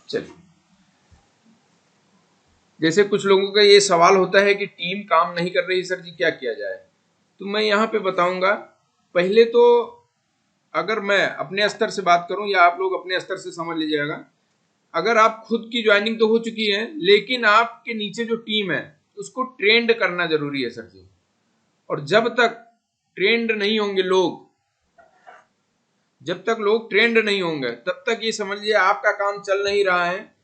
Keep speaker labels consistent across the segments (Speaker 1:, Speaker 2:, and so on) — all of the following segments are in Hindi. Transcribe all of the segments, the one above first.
Speaker 1: चलिए, जैसे कुछ लोगों का ये सवाल होता है कि टीम काम नहीं कर रही सर जी, क्या किया जाए? तो मैं यहाँ पे बताऊंगा, पहले तो अगर मैं अपने स्तर से बात करूं या आप लोग अपने स्तर से समझ लीजिएगा, अगर आप खुद की ज्वाइनिंग तो हो चुकी है, लेकिन आपके नीचे जो टीम है उसको ट्रेंड करना जरूरी है सर जी। और जब तक ट्रेंड नहीं होंगे लोग, जब तक लोग ट्रेंड नहीं होंगे तब तक ये समझिए आपका काम चल नहीं रहा है,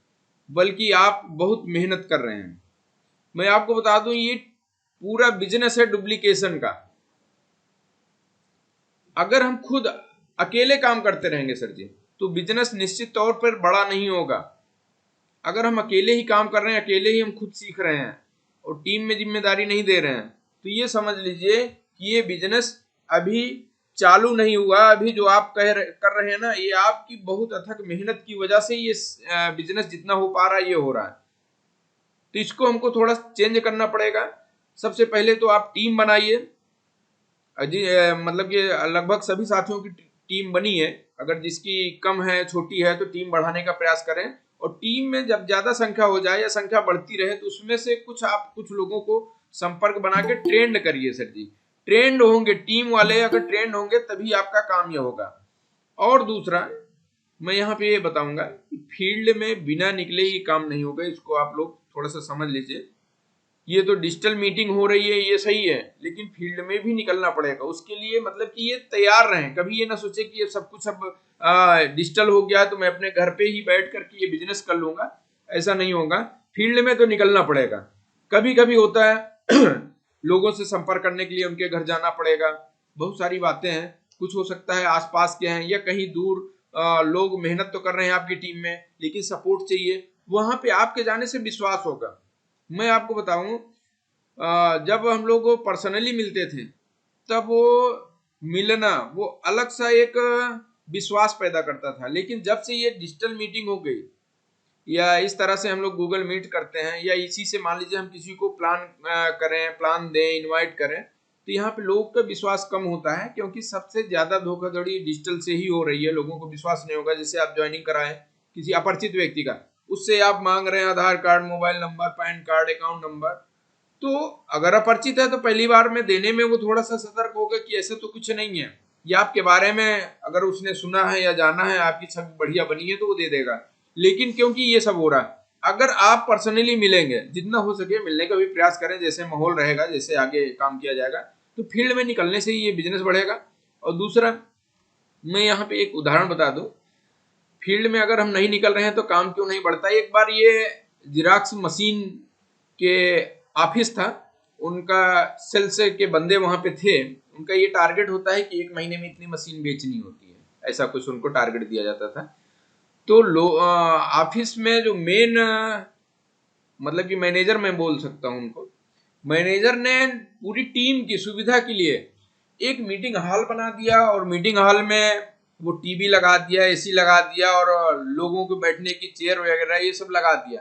Speaker 1: बल्कि आप बहुत मेहनत कर रहे हैं। मैं आपको बता दूं, ये पूरा बिजनेस है डुप्लीकेशन का। अगर हम खुद अकेले काम करते रहेंगे सर जी, तो बिजनेस निश्चित तौर पर बड़ा नहीं होगा। अगर हम अकेले ही काम कर रहे हैं, अकेले ही हम खुद सीख रहे हैं और टीम में जिम्मेदारी नहीं दे रहे हैं, तो ये समझ लीजिए कि ये बिजनेस अभी चालू नहीं हुआ। अभी जो आप कर रहे हैं ना, ये आपकी बहुत अथक मेहनत की वजह से ये बिजनेस जितना हो पा रहा है ये हो रहा है। तो इसको हमको थोड़ा चेंज करना पड़ेगा। सबसे पहले तो आप टीम बनाइए। मतलब कि लगभग सभी साथियों की टीम बनी है। अगर जिसकी कम है, छोटी है, तो टीम बढ़ाने का प्रयास करें। और टीम में जब ज्यादा संख्या हो जाए या संख्या बढ़ती रहे, तो उसमें से कुछ लोगों को संपर्क बना के ट्रेंड करिए सर जी। ट्रेंड होंगे टीम वाले, अगर ट्रेंड होंगे तभी आपका काम यह होगा। और दूसरा मैं यहाँ पे ये बताऊंगा कि फील्ड में बिना निकले ही काम नहीं होगा। इसको आप लोग थोड़ा सा समझ लीजिए। ये तो डिजिटल मीटिंग हो रही है, ये सही है, लेकिन फील्ड में भी निकलना पड़ेगा। उसके लिए मतलब कि ये तैयार रहें। कभी ये ना सोचे कि ये सब कुछ अब डिजिटल हो गया तो मैं अपने घर पे ही बैठ करके ये बिजनेस कर लूंगा। ऐसा नहीं होगा, फील्ड में तो निकलना पड़ेगा। कभी कभी होता है लोगों से संपर्क करने के लिए उनके घर जाना पड़ेगा। बहुत सारी बातें हैं, कुछ हो सकता है आसपास के हैं या कहीं दूर लोग मेहनत तो कर रहे हैं आपकी टीम में, लेकिन सपोर्ट चाहिए। वहां पे आपके जाने से विश्वास होगा। मैं आपको बताऊं, जब हम लोग पर्सनली मिलते थे, तब वो मिलना वो अलग सा एक विश्वास पैदा करता था। लेकिन जब से ये डिजिटल मीटिंग हो गई या इस तरह से हम लोग गूगल मीट करते हैं, या इसी से मान लीजिए हम किसी को करें, प्लान दें, इनवाइट करें, तो यहाँ पे लोगों का विश्वास कम होता है, क्योंकि सबसे ज्यादा धोखाधड़ी डिजिटल से ही हो रही है। लोगों को विश्वास नहीं होगा। जैसे आप ज्वाइनिंग कराएं किसी अपरिचित व्यक्ति का, उससे आप मांग रहे हैं Aadhaar card, mobile number, PAN card, account number, तो अगर अपरिचित है तो पहली बार में देने में वो थोड़ा सा सतर्क होगा कि ऐसा तो कुछ नहीं है, या आपके बारे में अगर उसने सुना है या जाना है, आपकी छवि बढ़िया बनी है, तो वो दे देगा। लेकिन क्योंकि ये सब हो रहा है, अगर आप पर्सनली मिलेंगे, जितना हो सके मिलने का भी प्रयास करें, जैसे माहौल रहेगा, जैसे आगे काम किया जाएगा, तो फील्ड में निकलने से ही ये बिजनेस बढ़ेगा। और दूसरा, मैं यहाँ पे एक उदाहरण बता दूं, फील्ड में अगर हम नहीं निकल रहे हैं तो काम क्यों नहीं बढ़ता। एक बार ये जिराक्स मशीन के ऑफिस था, उनका सेल्स के बंदे वहां पे थे। उनका ये टारगेट होता है कि एक महीने में इतनी मशीन बेचनी होती है, ऐसा कुछ उनको टारगेट दिया जाता था। तो ऑफिस में जो मेन मतलब कि मैनेजर, मैं बोल सकता हूँ उनको, मैनेजर ने पूरी टीम की सुविधा के लिए एक मीटिंग हॉल बना दिया, और मीटिंग हॉल में वो टीवी लगा दिया, एसी लगा दिया, और लोगों को बैठने की चेयर वगैरह ये सब लगा दिया।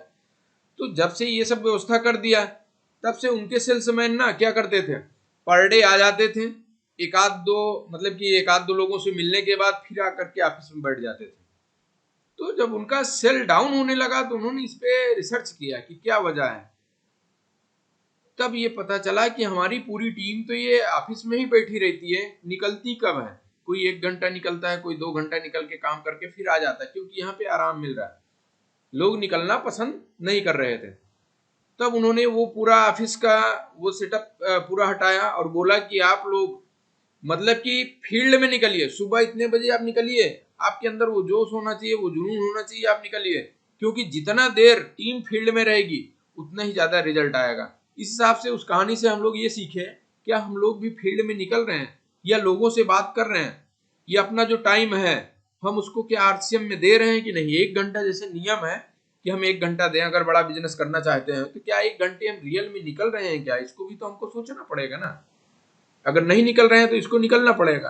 Speaker 1: तो जब से ये सब व्यवस्था कर दिया, तब से उनके सेल्समैन ना क्या करते थे, पर डे आ जाते थे, एक आध दो मतलब कि एक आध दो लोगों से मिलने के बाद फिर आकर के ऑफिस में बैठ जाते थे। तो जब उनका सेल डाउन होने लगा, तो उन्होंने इस पे रिसर्च किया कि क्या वजह है। तब ये पता चला कि हमारी पूरी टीम तो ये ऑफिस में ही बैठी रहती है, निकलती कब है? कोई 1 घंटा निकलता है, कोई 2 घंटा निकल के काम करके फिर आ जाता है, क्योंकि यहाँ पे आराम मिल रहा है। लोग निकलना पसंद नहीं कर रहे थे। तब उन्होंने वो पूरा ऑफिस का वो सेटअप पूरा हटाया और बोला कि आप लोग मतलब कि फील्ड में निकलिए, सुबह इतने बजे आप निकलिए, आपके अंदर वो जोश होना चाहिए, वो जुनून होना चाहिए, आप निकलिए। क्योंकि जितना देर टीम फील्ड में रहेगी, उतना ही ज्यादा रिजल्ट आएगा। इस हिसाब से उस कहानी से हम लोग ये सीखे, क्या हम लोग भी फील्ड में निकल रहे हैं या लोगों से बात कर रहे हैं, या अपना जो टाइम है हम उसको क्या आरसीएम में दे रहे हैं कि नहीं। 1 घंटा जैसे नियम है कि हम 1 घंटा दें, अगर बड़ा बिजनेस करना चाहते हैं, तो क्या 1 घंटे हम रियल में निकल रहे हैं क्या? इसको भी तो हमको सोचना पड़ेगा ना। अगर नहीं निकल रहे हैं तो इसको निकलना पड़ेगा।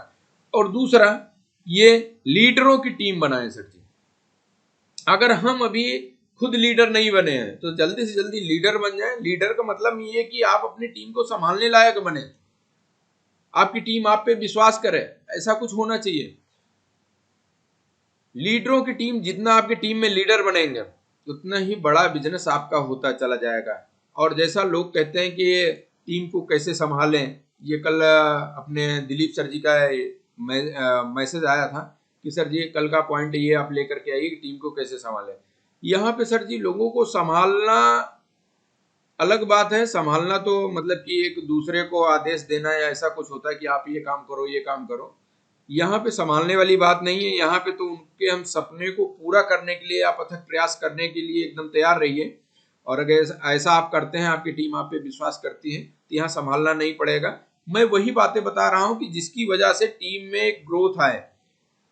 Speaker 1: और दूसरा, ये लीडरों की टीम बनाए सर जी। अगर हम अभी खुद लीडर नहीं बने हैं, तो जल्दी से जल्दी लीडर बन जाए। लीडर का मतलब ये है कि आप अपनी टीम को संभालने लायक बने, आपकी टीम आप पे विश्वास करे, ऐसा कुछ होना चाहिए। लीडरों की टीम, जितना आपकी टीम में लीडर बनेंगे, उतना ही बड़ा बिजनेस आपका होता चला जाएगा। और जैसा लोग कहते हैं कि ये टीम को कैसे संभालें, ये कल अपने दिलीप सर जी का मैसेज आया था कि सर जी कल का पॉइंट ये आप लेकर के आइए कि टीम को कैसे संभालें। यहाँ पे सर जी लोगों को संभालना अलग बात है। संभालना तो मतलब कि एक दूसरे को आदेश देना या ऐसा कुछ होता है कि आप ये काम करो ये काम करो। यहाँ पे संभालने वाली बात नहीं है। यहाँ पे तो उनके हम सपने को पूरा करने के लिए आप अथक प्रयास करने के लिए एकदम तैयार रहिए। और अगर ऐसा आप करते हैं, आपकी टीम आप पे विश्वास करती है, तो यहाँ संभालना नहीं पड़ेगा। मैं वही बातें बता रहा हूँ कि जिसकी वजह से टीम में एक ग्रोथ आए।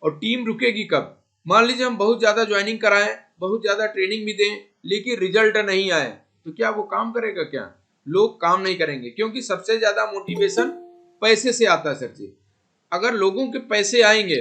Speaker 1: और टीम रुकेगी कब? मान लीजिए हम बहुत ज्यादा ज्वाइनिंग कराएं, बहुत ज्यादा ट्रेनिंग भी दें, लेकिन रिजल्ट नहीं आए, तो क्या वो काम करेगा? क्या लोग काम नहीं करेंगे? क्योंकि सबसे ज्यादा मोटिवेशन पैसे से आता है सर जी। अगर लोगों के पैसे आएंगे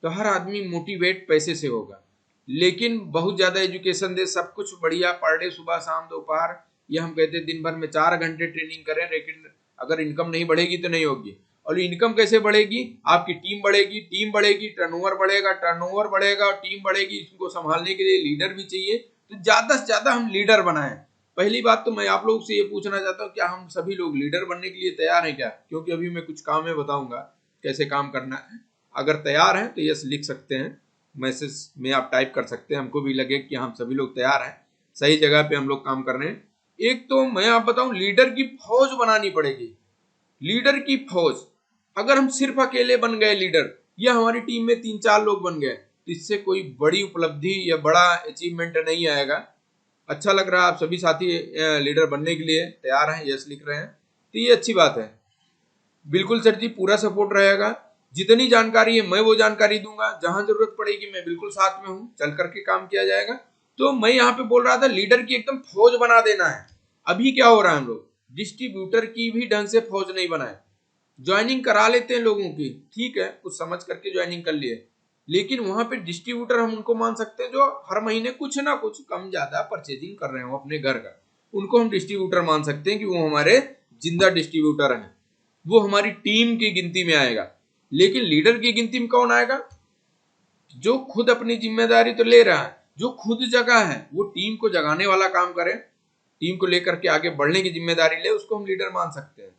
Speaker 1: तो हर आदमी मोटिवेट पैसे से होगा। लेकिन बहुत ज्यादा एजुकेशन दे, सब कुछ बढ़िया, पर डे सुबह शाम दोपहर, ये हम कहते हैं दिन भर में 4 घंटे ट्रेनिंग करें, लेकिन अगर इनकम नहीं बढ़ेगी तो नहीं होगी। और इनकम कैसे बढ़ेगी? आपकी टीम बढ़ेगी, टीम बढ़ेगी, टर्नओवर बढ़ेगा, टर्नओवर बढ़ेगा और टीम बढ़ेगी। इसको संभालने के लिए लीडर भी चाहिए। तो ज्यादा से ज्यादा हम लीडर बनाएं। पहली बात तो मैं आप लोग से ये पूछना चाहता हूँ, क्या हम सभी लोग लीडर बनने के लिए तैयार हैं क्या? क्योंकि अभी मैं कुछ काम में बताऊंगा कैसे काम करना है। अगर तैयार हैं तो यस लिख सकते हैं, मैसेज में आप टाइप कर सकते हैं। हमको भी लगे कि हम सभी लोग तैयार हैं, सही जगह पे हम लोग काम कर रहे हैं। एक तो मैं आप बताऊं, लीडर की फौज बनानी पड़ेगी। लीडर की फौज। अगर हम सिर्फ अकेले बन गए लीडर, या हमारी टीम में 3-4 लोग बन गए, तो इससे कोई बड़ी उपलब्धि या बड़ा अचीवमेंट नहीं आएगा। अच्छा लग रहा है आप सभी साथी लीडर बनने के लिए तैयार हैं, यस लिख रहे हैं, तो ये अच्छी बात है। बिल्कुल सर जी, पूरा सपोर्ट रहेगा। जितनी जानकारी है मैं वो जानकारी दूंगा, जहां जरूरत पड़ेगी मैं बिल्कुल साथ में हूं, चल करके काम किया जाएगा। तो मैं यहाँ पे बोल रहा था, लीडर की एकदम फौज बना देना है। अभी क्या हो रहा है, हम लोग डिस्ट्रीब्यूटर की भी ढंग से फौज नहीं बनाए। ज्वाइनिंग करा लेते हैं लोगों की, ठीक है, कुछ समझ करके ज्वाइनिंग कर लिए, लेकिन वहां पे डिस्ट्रीब्यूटर हम उनको मान सकते हैं जो हर महीने कुछ ना कुछ कम ज्यादा परचेजिंग कर रहे हो अपने घर का। उनको हम डिस्ट्रीब्यूटर मान सकते हैं कि वो हमारे जिंदा डिस्ट्रीब्यूटर हैं। वो हमारी टीम की गिनती में आएगा। लेकिन लीडर की गिनती में कौन आएगा? जो खुद अपनी जिम्मेदारी तो ले रहा है, जो खुद जगह है, वो टीम को जगाने वाला काम करे, टीम को लेकर के आगे बढ़ने की जिम्मेदारी ले, उसको हम लीडर मान सकते हैं।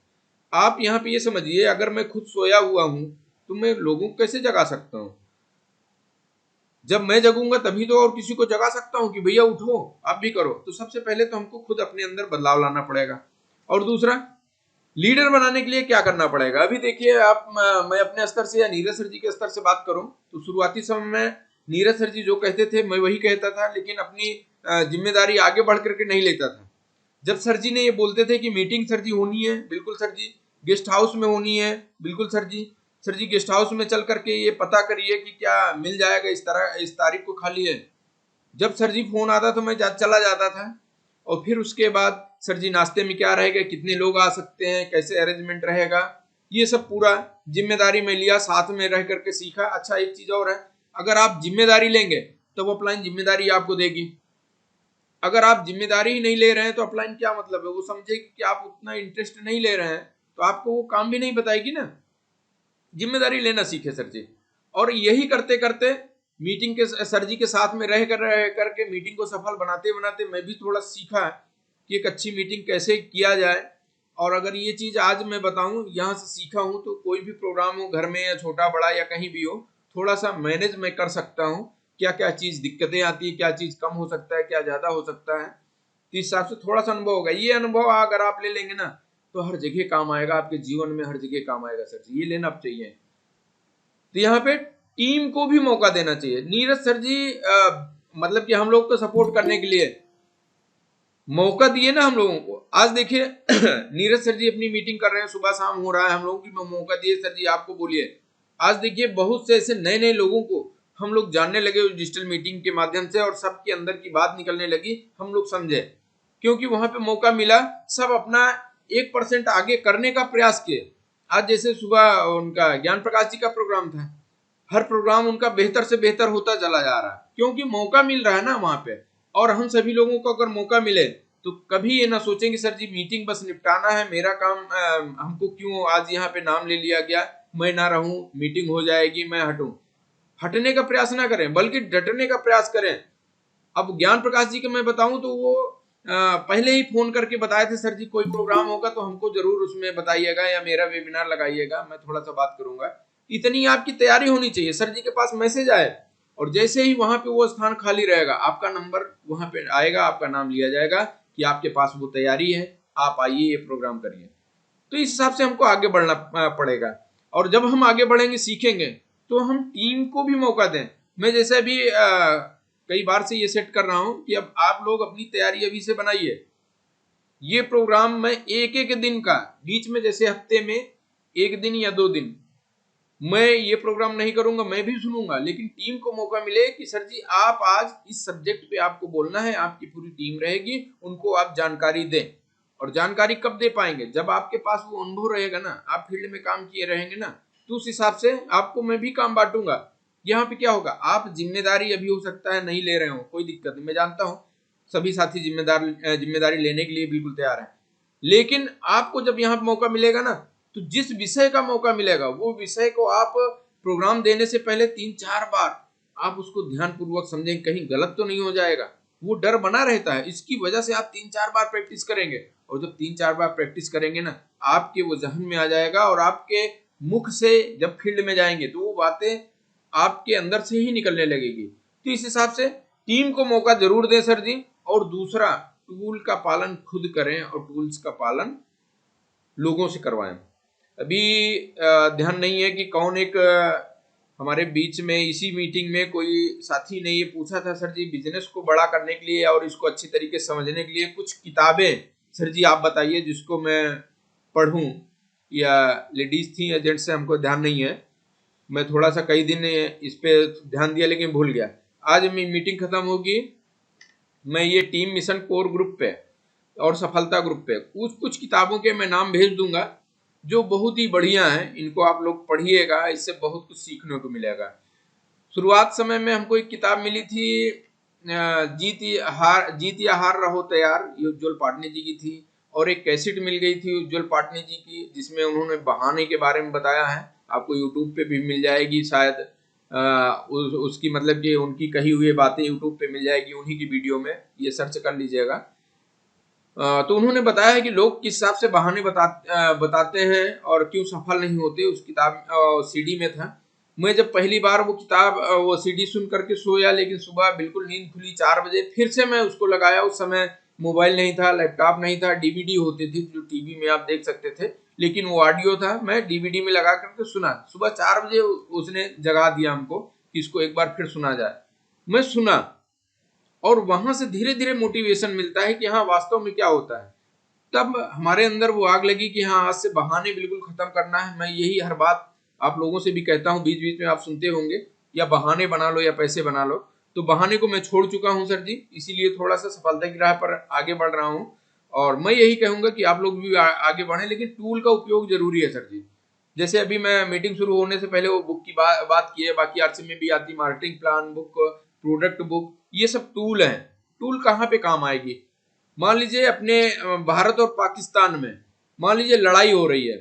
Speaker 1: आप यहाँ पे ये समझिए, अगर मैं खुद सोया हुआ हूं तो मैं लोगों को कैसे जगा सकता हूं? जब मैं जगूंगा तभी तो और किसी को जगा सकता हूं कि भैया उठो आप भी करो। तो सबसे पहले तो हमको खुद अपने अंदर बदलाव लाना पड़ेगा। और दूसरा, लीडर बनाने के लिए क्या करना पड़ेगा? अभी देखिए आप, मैं अपने स्तर से या नीरज सर जी के स्तर से बात करूं तो शुरुआती समय में नीरज सर जी जो कहते थे मैं वही कहता था, लेकिन अपनी जिम्मेदारी आगे बढ़ करके नहीं लेता था। जब सर जी ने ये बोलते थे कि मीटिंग सर जी होनी है, बिल्कुल सर जी, गेस्ट हाउस में होनी है, बिल्कुल सर जी, सर जी गेस्ट हाउस में चल करके ये पता करिए कि क्या मिल जाएगा, इस तारीख को खाली है। जब सर जी फोन आता तो मैं चला जाता था। और फिर उसके बाद सर जी नाश्ते में क्या रहेगा, कितने लोग आ सकते हैं, कैसे अरेंजमेंट रहेगा, ये सब पूरा जिम्मेदारी में लिया, साथ में रह करके सीखा। अच्छा एक चीज और है, अगर आप जिम्मेदारी लेंगे तो वो अपलाइन जिम्मेदारी आपको देगी। अगर आप जिम्मेदारी ही नहीं ले रहे हैं तो अपलाइन क्या मतलब है? वो समझेगी कि आप उतना इंटरेस्ट नहीं ले रहे हैं, तो आपको वो काम भी नहीं बताएगी ना। जिम्मेदारी लेना सीखे सर जी। और यही करते करते मीटिंग के सर जी के साथ में रह करके मीटिंग को सफल बनाते बनाते मैं भी थोड़ा सीखा कि एक अच्छी मीटिंग कैसे किया जाए। और अगर ये चीज आज मैं बताऊं, यहाँ से सीखा हूं, तो कोई भी प्रोग्राम हो घर में या छोटा बड़ा या कहीं भी हो, थोड़ा सा मैनेज मैं कर सकता हूँ। क्या क्या चीज दिक्कतें आती है, क्या चीज कम हो सकता है, क्या ज्यादा हो सकता है, तो इस हिसाब से थोड़ा सा अनुभव होगा। ये अनुभव अगर आप ले लेंगे ना तो हर जगह काम आएगा, आपके जीवन में हर जगह काम आएगा सर जी, ये लेना चाहिए। तो यहाँ पे टीम को भी मौका देना चाहिए। नीरज सर जी मतलब कि हम लोग को सपोर्ट करने के लिए मौका दिए ना हम लोगों को। आज देखिए नीरज सर जी अपनी मीटिंग कर रहे हैं, सुबह शाम हो रहा है, हम लोगों की मौका दिए सर जी आपको बोलिए। आज देखिए बहुत से ऐसे नए नए लोगों को हम लोग जानने लगे डिजिटल मीटिंग के माध्यम से, और सबके अंदर की बात निकलने लगी, हम लोग समझे, क्योंकि वहां पे मौका मिला। सब अपना 1% आगे करने का प्रयास किए। आज जैसे सुबह उनका ज्ञान प्रकाश जी का प्रोग्राम था, हर प्रोग्राम उनका बेहतर से बेहतर होता चला जा रहा है, क्योंकि मौका मिल रहा है ना वहां पे। और हम सभी लोगों को अगर मौका मिले तो कभी ये ना सोचेंगे सर जी मीटिंग बस निपटाना है, मेरा काम, हमको क्यों आज यहाँ पे नाम ले लिया गया, मैं ना रहूं, मीटिंग हो जाएगी, मैं हटूं। हटने का प्रयास ना करें, बल्कि डटने का प्रयास करें। अब ज्ञान प्रकाश जी का मैं बताऊं तो वो पहले ही फोन करके बताए थे, सर जी कोई प्रोग्राम होगा तो हमको जरूर उसमें बताइएगा या मेरा वेबिनार लगाइएगा, मैं थोड़ा सा बात करूंगा। इतनी आपकी तैयारी होनी चाहिए। सर जी के पास मैसेज आए और जैसे ही वहां पे वो स्थान खाली रहेगा, आपका नंबर वहां पे आएगा, आपका नाम लिया जाएगा कि आपके पास वो तैयारी है, आप आइए ये प्रोग्राम करिए। तो इस हिसाब से हमको आगे बढ़ना पड़ेगा। और जब हम आगे बढ़ेंगे, सीखेंगे, तो हम टीम को भी मौका दें। मैं जैसे अभी कई बार से ये सेट कर रहा हूं कि अब आप लोग अपनी तैयारी अभी से बनाइए। ये प्रोग्राम मैं एक एक दिन का, बीच में जैसे हफ्ते में एक दिन या 2 दिन मैं ये प्रोग्राम नहीं करूंगा, मैं भी सुनूंगा, लेकिन टीम को मौका मिले कि सर जी आप आज इस सब्जेक्ट पे आपको बोलना है, आपकी पूरी टीम रहेगी, उनको आप जानकारी दें। और जानकारी कब दे पाएंगे? जब आपके पास वो अनुभव रहेगा ना, आप फील्ड में काम किए रहेंगे ना, तो उस हिसाब से आपको मैं भी काम बांटूंगा। यहाँ पे क्या होगा, आप जिम्मेदारी अभी हो सकता है नहीं ले रहे हो, कोई दिक्कत नहीं, मैं जानता हूँ सभी साथी जिम्मेदारी लेने के लिए बिल्कुल तैयार है। लेकिन आपको जब यहाँ मौका मिलेगा ना, तो जिस विषय का मौका मिलेगा वो विषय को आप प्रोग्राम देने से पहले 3-4 बार आप उसको ध्यान पूर्वक समझें, कहीं गलत तो नहीं हो जाएगा। वो डर बना रहता है, इसकी वजह से आप 3-4 बार प्रैक्टिस करेंगे। और जब 3-4 बार प्रैक्टिस करेंगे ना, आपके वो जहन में आ जाएगा और आपके मुख से जब फील्ड में जाएंगे तो वो बातें आपके अंदर से ही निकलने लगेगी। तो इस हिसाब से टीम को मौका जरूर दें सर जी। और दूसरा, टूल का पालन खुद करें और टूल्स का पालन लोगों से करवाएं। अभी ध्यान नहीं है कि कौन एक हमारे बीच में इसी मीटिंग में कोई साथी ने ये पूछा था, सर जी बिजनेस को बड़ा करने के लिए और इसको अच्छी तरीके से समझने के लिए कुछ किताबें सर जी आप बताइए जिसको मैं पढ़ूं, या लेडीज थी या जेंट्स से हमको ध्यान नहीं है। मैं थोड़ा सा कई दिन इस पे ध्यान दिया लेकिन भूल गया। आज मीटिंग खत्म होगी, मैं ये टीम मिशन कोर ग्रुप पे और सफलता ग्रुप पे कुछ कुछ किताबों के मैं नाम भेज दूंगा जो बहुत ही बढ़िया हैं। इनको आप लोग पढ़िएगा, इससे बहुत कुछ सीखने को मिलेगा। शुरुआत समय में हमको एक किताब मिली थी, जीत या हार रहो तैयार, ये उज्ज्वल पाटनी जी की थी। और एक कैसेट मिल गई थी उज्ज्वल पाटनी जी की, जिसमें उन्होंने बहाने के बारे में बताया है। आपको यूट्यूब पे भी मिल जाएगी शायद, उसकी मतलब कि उनकी कही हुई बातें यूट्यूब पे मिल जाएगी, उन्हीं की वीडियो में, ये सर्च कर लीजिएगा। तो उन्होंने बताया है कि लोग किस हिसाब से बहाने बताते हैं और क्यों सफल नहीं होते। उस किताब सीडी में था। मैं जब पहली बार वो किताब वो सीडी सुन करके सोया, लेकिन सुबह बिल्कुल नींद खुली 4 बजे, फिर से मैं उसको लगाया। उस समय मोबाइल नहीं था, लैपटॉप नहीं था, डीवीडी होती थी जो टीवी में आप देख सकते थे, लेकिन वो ऑडियो था। मैं डीवीडी में लगा करके सुना। सुबह 4 बजे उसने जगा दिया हमको कि इसको एक बार फिर सुना जाए। मैं सुना और वहां से धीरे धीरे मोटिवेशन मिलता है कि हाँ वास्तव में क्या होता है। तब हमारे अंदर वो आग लगी कि हाँ आज से बहाने बिल्कुल खत्म करना है। मैं यही हर बात आप लोगों से भी कहता हूँ, बीच बीच में आप सुनते होंगे, या बहाने बना लो या पैसे बना लो। तो बहाने को मैं छोड़ चुका हूँ सर जी, इसीलिए थोड़ा सा सफलता की राह पर आगे बढ़ रहा हूँ। और मैं यही कहूंगा कि आप लोग भी आगे बढ़े, लेकिन टूल का उपयोग जरूरी है सर जी। जैसे अभी मैं मीटिंग शुरू होने से पहले वो बुक की बात की है, बाकी आरसी में भी आती, marketing plan book, product book, ये सब टूल हैं। टूल कहाँ पे काम आएगी? मान लीजिए अपने भारत और पाकिस्तान में मान लीजिए लड़ाई हो रही है।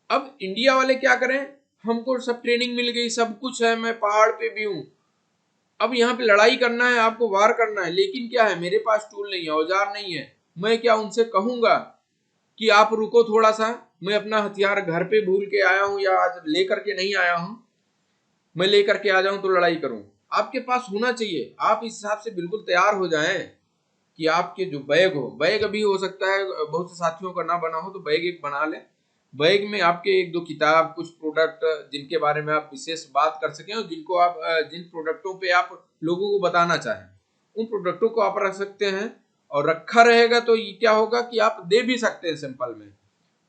Speaker 1: अब इंडिया वाले क्या करें, हमको सब ट्रेनिंग मिल गई, सब कुछ है, मैं पहाड़ पे भी हूं, अब यहाँ पे लड़ाई करना है, आपको वार करना है, लेकिन क्या है मेरे पास टूल नहीं है, औजार नहीं है। मैं क्या उनसे कहूंगा कि आप रुको थोड़ा सा, मैं अपना हथियार घर पे भूल के आया हूं या आज लेकर के नहीं आया हूं, मैं लेकर के आ जाऊं तो लड़ाई करूं? आपके पास होना चाहिए। आप इस हिसाब से बिल्कुल तैयार हो जाएं कि आपके जो बैग हो, बैग अभी हो सकता है बहुत से साथियों का ना बना हो, तो बैग एक बना लें। बैग में आपके 1-2 किताब, कुछ प्रोडक्ट जिनके बारे में आप विशेष बात कर सकें और जिनको आप जिन प्रोडक्टों पे आप लोगों को बताना चाहें, उन प्रोडक्टों को आप रख सकते हैं। और रखा रहेगा तो ये क्या होगा कि आप दे भी सकते हैं सैंपल में।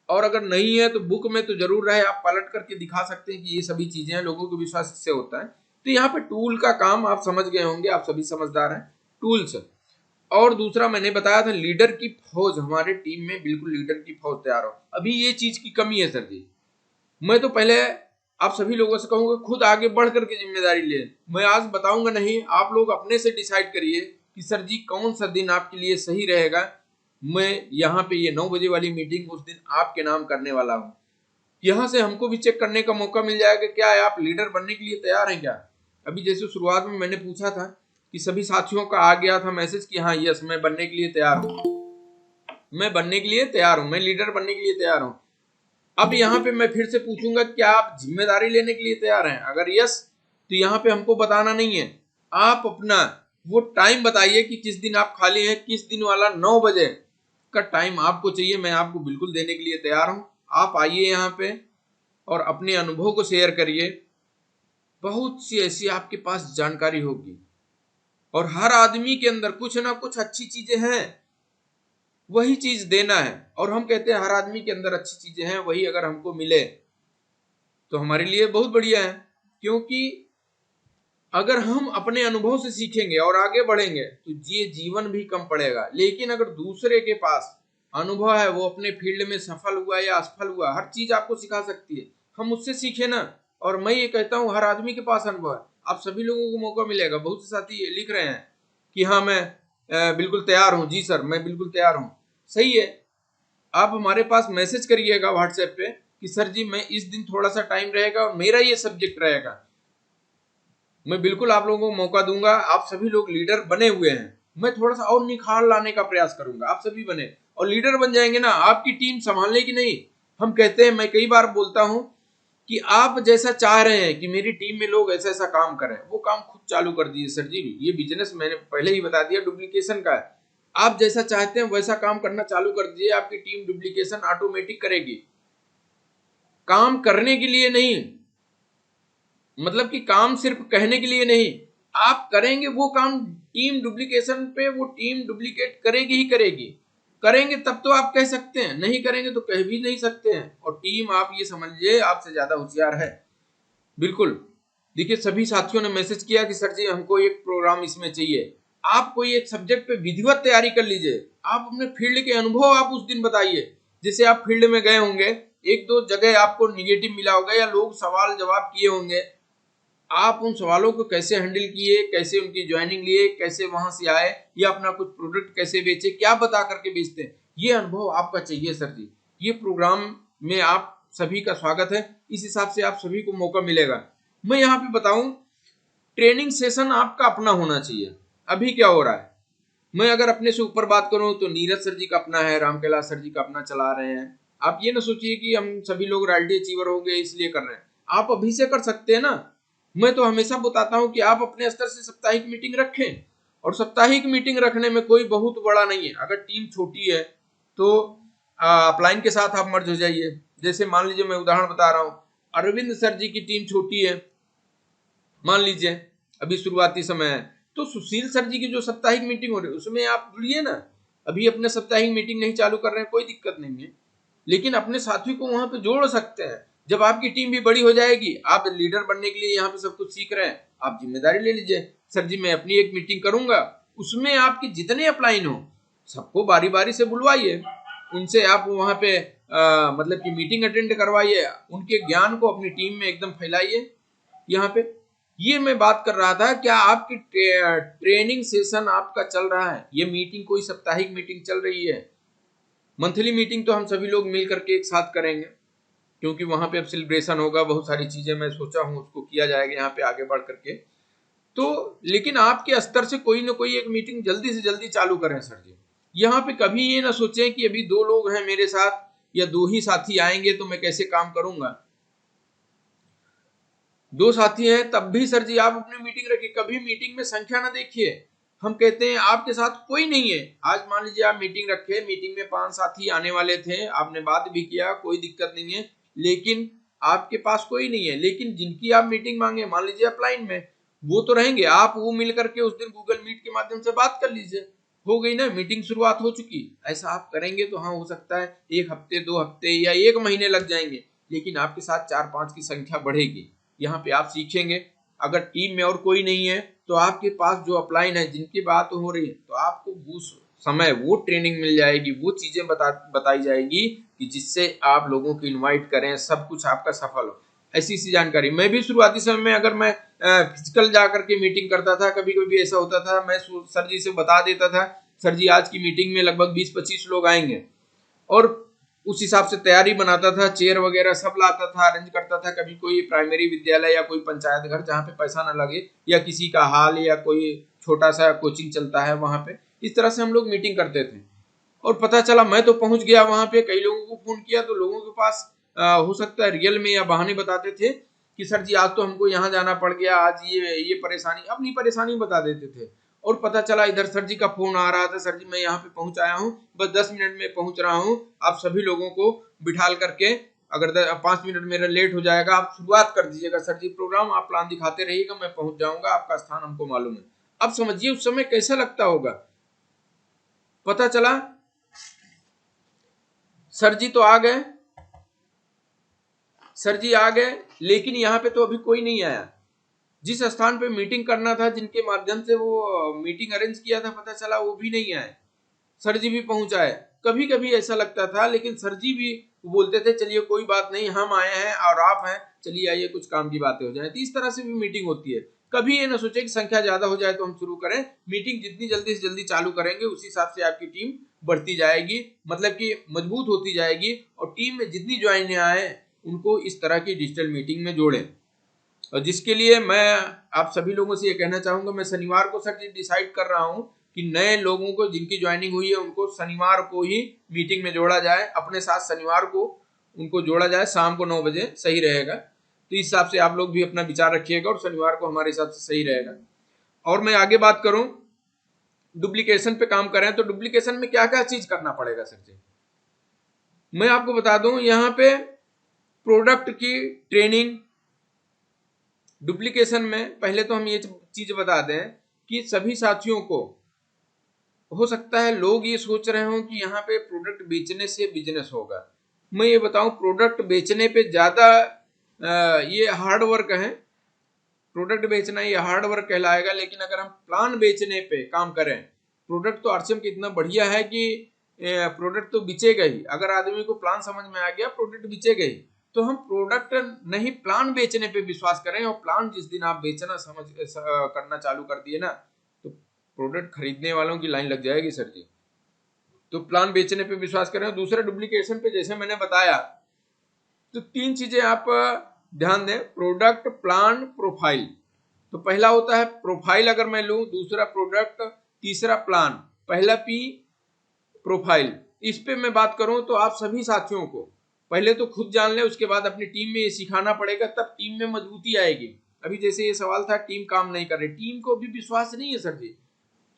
Speaker 1: और अगर नहीं है तो बुक में तो जरूर रहे, आप पलट करके दिखा सकते हैं कि ये सभी चीजें हैं, लोगों को विश्वास इससे होता है। तो यहाँ पे टूल का काम आप समझ गए होंगे, आप सभी समझदार हैं। टूल्स। और दूसरा मैंने बताया था लीडर की फौज, हमारे टीम में बिल्कुल लीडर की फौज तैयार हो। अभी ये चीज की कमी है सर जी। मैं तो पहले आप सभी लोगों से कहूंगा खुद आगे बढ़ करके जिम्मेदारी ले। मैं आज बताऊंगा नहीं, आप लोग अपने से डिसाइड करिए कि सर जी कौन सा दिन आपके लिए सही रहेगा। मैं यहाँ पे ये 9 बजे वाली मीटिंग उस दिन आपके नाम करने वाला हूँ। यहाँ से हमको भी चेक करने का मौका मिल जाएगा क्या है, आप लीडर बनने के लिए तैयार हैं क्या। अभी जैसे शुरुआत में मैंने पूछा था कि सभी साथियों का आ गया था मैसेज कि हाँ यस मैं बनने के लिए तैयार हूँ, मैं बनने के लिए तैयार हूँ, मैं लीडर बनने के लिए तैयार हूँ। अब यहाँ पे मैं फिर से पूछूंगा क्या आप जिम्मेदारी लेने के लिए तैयार हैं? अगर यस तो यहाँ पे हमको बताना नहीं है, आप अपना वो टाइम बताइए कि किस दिन आप खाली हैं, किस दिन वाला 9 बजे का टाइम आपको चाहिए, मैं आपको बिल्कुल देने के लिए तैयार हूँ। आप आइए यहाँ पे और अपने अनुभव को शेयर करिए। बहुत सी ऐसी आपके पास जानकारी होगी और हर आदमी के अंदर कुछ ना कुछ अच्छी चीजें हैं, वही चीज देना है। और हम कहते हैं हर आदमी के अंदर अच्छी चीजें हैं, वही अगर हमको मिले तो हमारे लिए बहुत बढ़िया है। क्योंकि अगर हम अपने अनुभव से सीखेंगे और आगे बढ़ेंगे तो ये जीवन भी कम पड़ेगा। लेकिन अगर दूसरे के पास अनुभव है, वो अपने फील्ड में सफल हुआ या असफल हुआ, हर चीज आपको सिखा सकती है, हम उससे सीखे ना। और मैं ये कहता हूँ हर आदमी के पास अनुभव है, आप सभी लोगों को मौका मिलेगा। बहुत से साथी लिख रहे हैं कि हाँ मैं बिल्कुल तैयार हूँ, जी सर मैं बिल्कुल तैयार हूँ। सही है, आप हमारे पास मैसेज करिएगा व्हाट्सएप पे कि सर जी मैं इस दिन थोड़ा सा टाइम रहेगा और मेरा ये सब्जेक्ट रहेगा, मैं बिल्कुल आप लोगों को मौका दूंगा। आप सभी लोग लीडर बने हुए हैं, मैं थोड़ा सा और निखार लाने का प्रयास करूंगा। आप सभी बने और लीडर बन जाएंगे ना, आपकी टीम संभालने की नहीं। हम कहते हैं, मैं कई बार बोलता हूं कि आप जैसा चाह रहे हैं कि मेरी टीम में लोग ऐसा ऐसा काम करें, वो काम खुद चालू कर दीजिए सर जी। ये बिजनेस मैंने पहले ही बता दिया डुप्लीकेशन का है। आप जैसा चाहते हैं वैसा काम करना चालू कर दीजिए, आपकी टीम डुप्लीकेशन ऑटोमेटिक करेगी। काम करने के लिए नहीं, मतलब कि काम सिर्फ कहने के लिए नहीं, आप करेंगे वो काम टीम डुप्लीकेशन पे, वो टीम डुप्लीकेट करेगी ही करेगी। करेंगे तब तो आप कह सकते हैं, नहीं करेंगे तो कह भी नहीं सकते हैं। और टीम आप ये समझिए आपसे ज्यादा होशियार है। बिल्कुल। देखिए सभी साथियों ने मैसेज किया कि सर जी हमको एक प्रोग्राम इसमें चाहिए। आप कोई एक सब्जेक्ट पे विधिवत तैयारी कर लीजिए, आप अपने फील्ड के अनुभव आप उस दिन बताइए। जैसे आप फील्ड में गए होंगे, एक दो जगह आपको निगेटिव मिला होगा या लोग सवाल जवाब किए होंगे, आप उन सवालों को कैसे हैंडल किए, कैसे उनकी ज्वाइनिंग लिए, कैसे वहां से आए, या अपना कुछ प्रोडक्ट कैसे बेचे, क्या बता करके बेचते हैं, ये अनुभव आपका चाहिए सर जी। ये प्रोग्राम में आप सभी का स्वागत है, इस हिसाब से आप सभी को मौका मिलेगा। मैं यहाँ पे बताऊं, ट्रेनिंग सेशन आपका अपना होना चाहिए। अभी क्या हो रहा है, मैं अगर अपने से ऊपर बात करूं तो नीरज सर जी का अपना है, राम कैलाश सर जी का अपना चला रहे हैं। आप ये ना सोचिए कि हम सभी लोग रॉयल्टी अचीवर हो गए इसलिए कर रहे हैं, आप अभी से कर सकते हैं ना। मैं तो हमेशा बताता हूं कि आप अपने स्तर से साप्ताहिक मीटिंग रखें, और साप्ताहिक मीटिंग रखने में कोई बहुत बड़ा नहीं है। अगर टीम छोटी है तो अपलाइन के साथ आप मर्ज हो जाइए। जैसे मान लीजिए, मैं उदाहरण बता रहा हूं, अरविंद सर जी की टीम छोटी है, मान लीजिए अभी शुरुआती समय है, तो सुशील सर जी की जो साप्ताहिक मीटिंग हो रही है उसमें आप जुड़िए ना। अभी अपने साप्ताहिक मीटिंग नहीं चालू कर रहे हैं, कोई दिक्कत नहीं है, लेकिन अपने साथी को वहां पे जोड़ सकते हैं। जब आपकी टीम भी बड़ी हो जाएगी, आप लीडर बनने के लिए यहाँ पे सब कुछ सीख रहे हैं, आप जिम्मेदारी ले लीजिए। सर जी मैं अपनी एक मीटिंग करूंगा, उसमें आपके जितने अपलाइन हो सबको बारी बारी से बुलवाइए, उनसे आप वहां पे मतलब कि मीटिंग अटेंड करवाइए, उनके ज्ञान को अपनी टीम में एकदम फैलाइए। यहाँ पे ये मैं बात कर रहा था, क्या आपकी ट्रेनिंग सेशन आपका चल रहा है? ये मीटिंग कोई साप्ताहिक मीटिंग चल रही है? मंथली मीटिंग तो हम सभी लोग मिल करके एक साथ करेंगे, क्योंकि वहां पे अब सेलिब्रेशन होगा, बहुत सारी चीजें मैं सोचा हूँ उसको किया जाएगा यहाँ पे आगे बढ़ करके। तो लेकिन आपके स्तर से कोई ना कोई एक मीटिंग जल्दी से जल्दी चालू करें सर जी। यहाँ पे कभी ये ना सोचें कि अभी 2 लोग हैं मेरे साथ या 2 ही साथी आएंगे तो मैं कैसे काम करूंगा। 2 साथी हैं तब भी सर जी आप अपनी मीटिंग रखिए, कभी मीटिंग में संख्या ना देखिए। हम कहते हैं आपके साथ कोई नहीं है, आज मान लीजिए आप मीटिंग रखे, मीटिंग में 5 साथी आने वाले थे, आपने बात भी किया, कोई दिक्कत नहीं है, लेकिन आपके पास कोई नहीं है, लेकिन जिनकी आप मीटिंग मांगे, मान लीजिए अपलाइन में, वो तो रहेंगे, आप वो मिल करके उस दिन गूगल मीट के माध्यम से बात कर लीजिए, हो गई ना मीटिंग, शुरुआत हो चुकी। ऐसा आप करेंगे तो हाँ हो सकता है 1 हफ्ते 2 हफ्ते या 1 महीने लग जाएंगे, लेकिन आपके साथ 4-5 की संख्या बढ़ेगी। यहाँ पे आप सीखेंगे। अगर टीम में और कोई नहीं है तो आपके पास जो अपलाइन है जिनकी बात हो रही है, तो आपको उस समय वो ट्रेनिंग मिल जाएगी, वो चीजें बताई जाएगी कि जिससे आप लोगों को इनवाइट करें, सब कुछ आपका सफल हो। ऐसी सी जानकारी, मैं भी शुरुआती समय में अगर मैं फिजिकल जा करके मीटिंग करता था, कभी कभी ऐसा होता था, मैं सर जी से बता देता था, सर जी आज की मीटिंग में लगभग 20-25 लोग आएंगे, और उस हिसाब से तैयारी बनाता था, चेयर वगैरह सब लाता था, अरेंज करता था। कभी कोई प्राइमरी विद्यालय या कोई पंचायत घर जहाँ पे पैसा ना लगे, या किसी का हाल या कोई छोटा सा कोचिंग चलता है वहां पे, इस तरह से हम लोग मीटिंग करते थे। और पता चला मैं तो पहुंच गया वहां पे, कई लोगों को फोन किया तो लोगों के पास हो सकता है रियल में या बहाने बताते थे कि सर जी आज तो हमको यहाँ जाना पड़ गया, आज ये परेशानी, अपनी परेशानी बता देते थे। और पता चला इधर सर जी का फोन आ रहा था, सर जी मैं यहाँ पे पहुंच आया हूँ, बस 10 मिनट में पहुंच रहा हूँ, आप सभी लोगों को बिठाल करके अगर 5 मिनट मेरा लेट हो जाएगा आप शुरुआत कर दीजिएगा, सर जी प्रोग्राम आप प्लान दिखाते रहिएगा, मैं पहुंच जाऊंगा, आपका स्थान हमको मालूम है। अब समझिए उस समय कैसा लगता होगा। पता चला सर जी तो आ गए, सर जी आ गए, लेकिन यहाँ पे तो अभी कोई नहीं आया। जिस स्थान पे मीटिंग करना था, जिनके माध्यम से वो मीटिंग अरेंज किया था, पता चला वो भी नहीं आए। सर जी भी पहुंच आए। कभी कभी ऐसा लगता था, लेकिन सर जी भी बोलते थे चलिए कोई बात नहीं, हम आए हैं और आप हैं, चलिए आइए कुछ काम की बातें हो जाए। तो इस तरह से भी मीटिंग होती है। कभी ये ना सोचे कि संख्या ज्यादा हो जाए तो हम शुरू करें। मीटिंग जितनी जल्दी से जल्दी चालू करेंगे उसी हिसाब से आपकी टीम बढ़ती जाएगी, मतलब कि मजबूत होती जाएगी। और टीम में जितनी ज्वाइन आए उनको इस तरह की डिजिटल मीटिंग में जोड़ें। और जिसके लिए मैं आप सभी लोगों से ये कहना चाहूंगा, मैं शनिवार को सर डिसाइड कर रहा हूं कि नए लोगों को जिनकी ज्वाइनिंग हुई है उनको शनिवार को ही मीटिंग में जोड़ा जाए, अपने साथ शनिवार को उनको जोड़ा जाए, शाम को 9 बजे सही रहेगा। तो इस हिसाब से आप लोग भी अपना विचार रखिएगा और शनिवार को हमारे हिसाब से सही रहेगा। और मैं आगे बात करूं, डुप्लीकेशन पे काम करें तो डुप्लीकेशन में क्या क्या चीज करना पड़ेगा सर जी, मैं आपको बता दूं। यहाँ पे प्रोडक्ट की ट्रेनिंग, डुप्लीकेशन में पहले तो हम ये चीज बता दें कि सभी साथियों को, हो सकता है लोग ये सोच रहे हो कि यहाँ पे प्रोडक्ट बेचने से बिजनेस होगा। मैं ये बताऊं प्रोडक्ट बेचने पे ज्यादा ये हार्ड वर्क है, प्रोडक्ट बेचना ये हार्ड वर्क कहलाएगा। लेकिन अगर हम प्लान बेचने पे काम करें, प्रोडक्ट तो आरसीएम कितना बढ़िया है कि प्रोडक्ट तो बिचेगा ही। अगर आदमी को प्लान समझ में आ गया प्रोडक्ट बिचेगा ही। तो हम प्रोडक्ट नहीं प्लान बेचने पे विश्वास करें, और प्लान जिस दिन आप बेचना करना चालू कर दिए ना, तो प्रोडक्ट खरीदने वालों की लाइन लग जाएगी सर जी। तो प्लान बेचने पे विश्वास करें। दूसरा डुप्लीकेशन पे जैसे मैंने बताया, तो 3 चीजें आप ध्यान दें, प्रोडक्ट, प्लान, प्रोफाइल। तो पहला होता है प्रोफाइल अगर मैं लूं, दूसरा प्रोडक्ट, तीसरा प्लान, पहला पी प्रोफाइल। इस पे मैं बात करूं तो आप सभी साथियों को पहले तो खुद जान ले, उसके बाद अपनी टीम में ये सिखाना पड़ेगा, तब टीम में मजबूती आएगी। अभी जैसे ये सवाल था टीम काम नहीं कर रही, टीम को भी विश्वास नहीं है सर जी।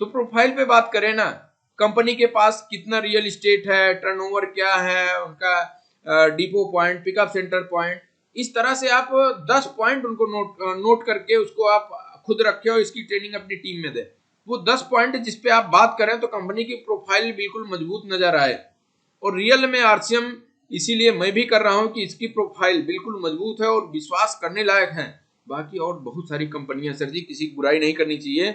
Speaker 1: तो प्रोफाइल पे बात करें ना, कंपनी के पास कितना रियल एस्टेट है, टर्नओवर क्या है उनका, depot point, pickup centre point, इस तरह से आप 10 पॉइंट उनको नोट करके उसको आप खुद रखें और इसकी ट्रेनिंग अपनी टीम में दें। वो 10 पॉइंट जिस पे आप बात करें तो कंपनी की प्रोफाइल बिल्कुल मजबूत नजर आए। और रियल में आरसीएम इसीलिए मैं भी कर रहा हूं कि इसकी प्रोफाइल बिल्कुल मजबूत है और विश्वास करने लायक है। बाकी और बहुत सारी कंपनियां सर जी, किसी की बुराई नहीं करनी चाहिए,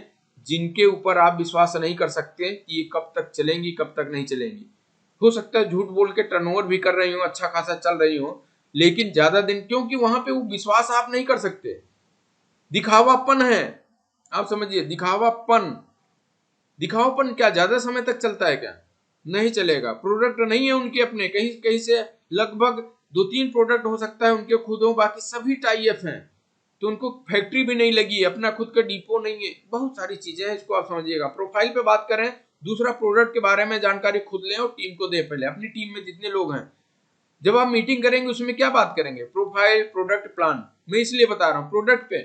Speaker 1: जिनके ऊपर आप विश्वास नहीं कर सकते कि ये कब तक चलेंगी कब तक नहीं चलेंगी। हो सकता है झूठ बोल के टर्नओवर भी कर रही हो, अच्छा खासा चल रही हो, लेकिन ज्यादा दिन, क्योंकि वहां पे वो विश्वास आप नहीं कर सकते, दिखावापन है। आप समझिए दिखावापन, दिखावापन क्या ज्यादा समय तक चलता है क्या? नहीं चलेगा। प्रोडक्ट नहीं है उनके अपने, कहीं कहीं से लगभग 2-3 प्रोडक्ट हो सकता है उनके खुद हो, बाकी सभी टाई अप हैं। तो उनको फैक्ट्री भी नहीं लगी, अपना खुद का डिपो नहीं है, बहुत सारी चीजें हैं, इसको आप समझिएगा। प्रोफाइल पे बात करें, दूसरा प्रोडक्ट के बारे में जानकारी खुद लें और टीम को दे। पहले अपनी टीम में जितने लोग हैं, जब आप मीटिंग करेंगे उसमें क्या बात करेंगे, प्रोफाइल, प्रोडक्ट, प्लान। मैं इसलिए बता रहा हूँ प्रोडक्ट पे,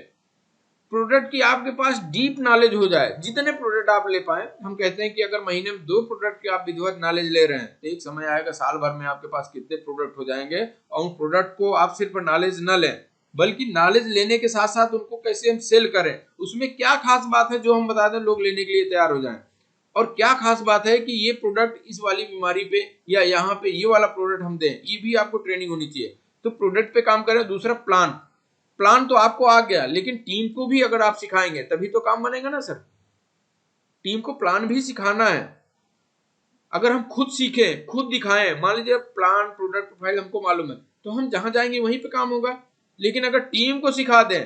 Speaker 1: प्रोडक्ट की आपके पास डीप नॉलेज हो जाए, जितने प्रोडक्ट आप ले पाए। हम कहते हैं कि अगर महीने में 2 प्रोडक्ट की आप विधिवत नॉलेज ले रहे हैं, तो एक समय आएगा साल भर में आपके पास कितने प्रोडक्ट हो जाएंगे। और उन प्रोडक्ट को आप सिर्फ नॉलेज न लें, बल्कि नॉलेज लेने के साथ साथ उनको कैसे हम सेल करें, उसमें क्या खास बात है जो हम बता दें लोग लेने के लिए तैयार हो जाएं। और क्या खास बात है कि ये प्रोडक्ट इस वाली बीमारी पे या यहाँ पे ये वाला प्रोडक्ट हम दें, ये भी आपको ट्रेनिंग होनी चाहिए। तो प्रोडक्ट पे काम करें। दूसरा प्लान, प्लान तो आपको आ गया, लेकिन टीम को भी अगर आप सिखाएंगे तभी तो काम बनेगा ना सर। टीम को प्लान भी सिखाना है। अगर हम खुद सीखें, खुद दिखाएं, मान लीजिए प्लान, प्रोडक्ट, प्रोफाइल हमको मालूम है, तो हम जहां जाएंगे वहीं पे काम होगा। लेकिन अगर टीम को सिखा दें,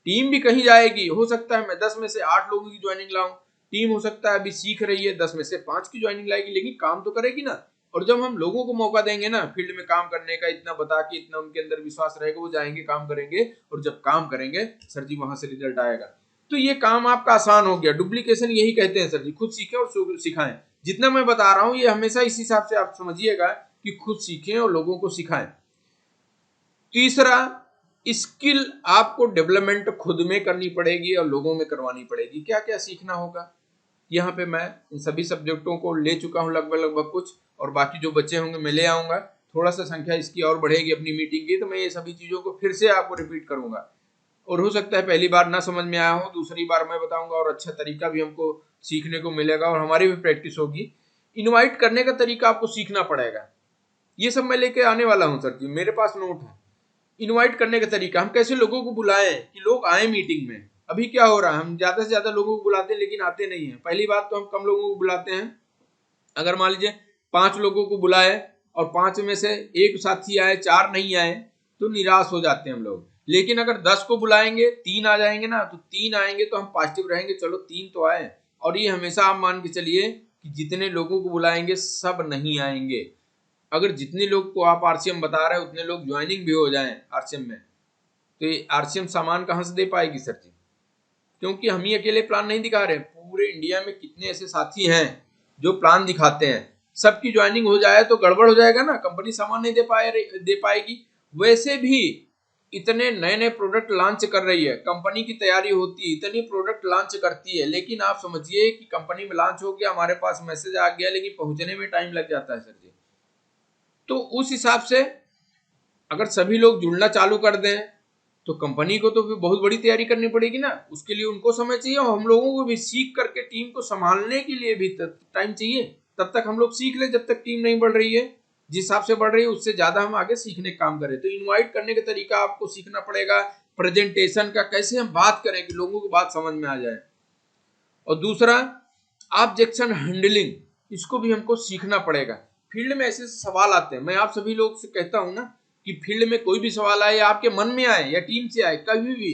Speaker 1: टीम भी कहीं जाएगी। हो सकता है मैं 10 में से 8 लोगों की ज्वाइनिंग लाऊं, टीम हो सकता है अभी सीख रही है, 10 में से 5 की ज्वाइनिंग लाएगी, लेकिन काम तो करेगी ना। और जब हम लोगों को मौका देंगे ना फील्ड में काम करने का, इतना बता के, इतना उनके अंदर विश्वास रहेगा, वो जाएंगे काम करेंगे, और जब काम करेंगे सर जी वहां से रिजल्ट आएगा। तो ये काम आपका आसान हो गया। डुप्लीकेशन यही कहते हैं सर जी, खुद सीखें और सिखाएं। जितना मैं बता रहा हूं ये हमेशा इस हिसाब से आप समझिएगा कि खुद सीखें और लोगों को सिखाएं। तीसरा, स्किल आपको डेवलपमेंट खुद में करनी पड़ेगी और लोगों में करवानी पड़ेगी। क्या क्या सीखना होगा, यहाँ पे मैं इन सभी सब्जेक्टों को ले चुका हूँ लगभग लगभग कुछ, और बाकी जो बच्चे होंगे मैं ले आऊंगा। थोड़ा सा संख्या इसकी और बढ़ेगी अपनी मीटिंग की, तो मैं ये सभी चीज़ों को फिर से आपको रिपीट करूंगा। और हो सकता है पहली बार ना समझ में आया हो, दूसरी बार मैं बताऊंगा और अच्छा तरीका भी हमको सीखने को मिलेगा और हमारी भी प्रैक्टिस होगी। इनवाइट करने का तरीका आपको सीखना पड़ेगा। ये सब मैं लेके आने वाला हूँ सर जी, मेरे पास नोट है। इनवाइट करने का तरीका, हम कैसे लोगों को बुलाएं कि लोग आए मीटिंग में। अभी क्या हो रहा है, हम ज्यादा से ज्यादा लोगों को बुलाते हैं लेकिन आते नहीं है। पहली बात तो हम कम लोगों को बुलाते हैं। अगर मान लीजिए 5 लोगों को बुलाए और 5 में से एक साथी आए, 4 नहीं आए, तो निराश हो जाते हैं हम लोग। लेकिन अगर 10 को बुलाएंगे, 3 आ जाएंगे ना, तो 3 आएंगे तो हम पॉजिटिव रहेंगे, चलो 3 तो आए। और ये हमेशा आप मान के चलिए कि जितने लोगों को बुलाएंगे सब नहीं आएंगे। अगर जितने लोग को आप आरसीएम बता रहे हैं उतने लोग ज्वाइनिंग भी हो जाएं आरसीएम में, तो ये आरसीएम सामान कहाँ से दे पाएगी सर जी? क्योंकि हम ही अकेले प्लान नहीं दिखा रहे, पूरे इंडिया में कितने ऐसे साथी हैं जो प्लान दिखाते हैं। सबकी ज्वाइनिंग हो जाए तो गड़बड़ हो जाएगा ना, कंपनी सामान नहीं दे पाएगी। वैसे भी इतने नए नए प्रोडक्ट लॉन्च कर रही है, कंपनी की तैयारी होती है, इतनी प्रोडक्ट लॉन्च करती है, लेकिन आप समझिए कि कंपनी में लॉन्च हो गया, हमारे पास मैसेज आ गया, लेकिन पहुंचने में टाइम लग जाता है सर जी। तो उस हिसाब से अगर सभी लोग जुड़ना चालू कर दें तो कंपनी को तो फिर बहुत बड़ी तैयारी करनी पड़ेगी ना। उसके लिए उनको समय चाहिए और हम लोगों को भी सीख करके टीम को संभालने के लिए भी टाइम चाहिए। तब तक हम लोग सीख ले, जब तक टीम नहीं बढ़ रही है। जिस हिसाब से बढ़ रही है उससे ज्यादा हम आगे सीखने का काम करें। तो इनवाइट करने का तरीका आपको सीखना पड़ेगा, प्रेजेंटेशन का कैसे हम बात करें कि लोगों को बात समझ में आ जाए। और दूसरा, ऑब्जेक्शन हैंडलिंग, इसको भी हमको सीखना पड़ेगा। फील्ड में ऐसे सवाल आते हैं, मैं आप सभी लोग से कहता हूं ना कि फील्ड में कोई भी सवाल आए, आपके मन में आए या टीम से आए, कभी भी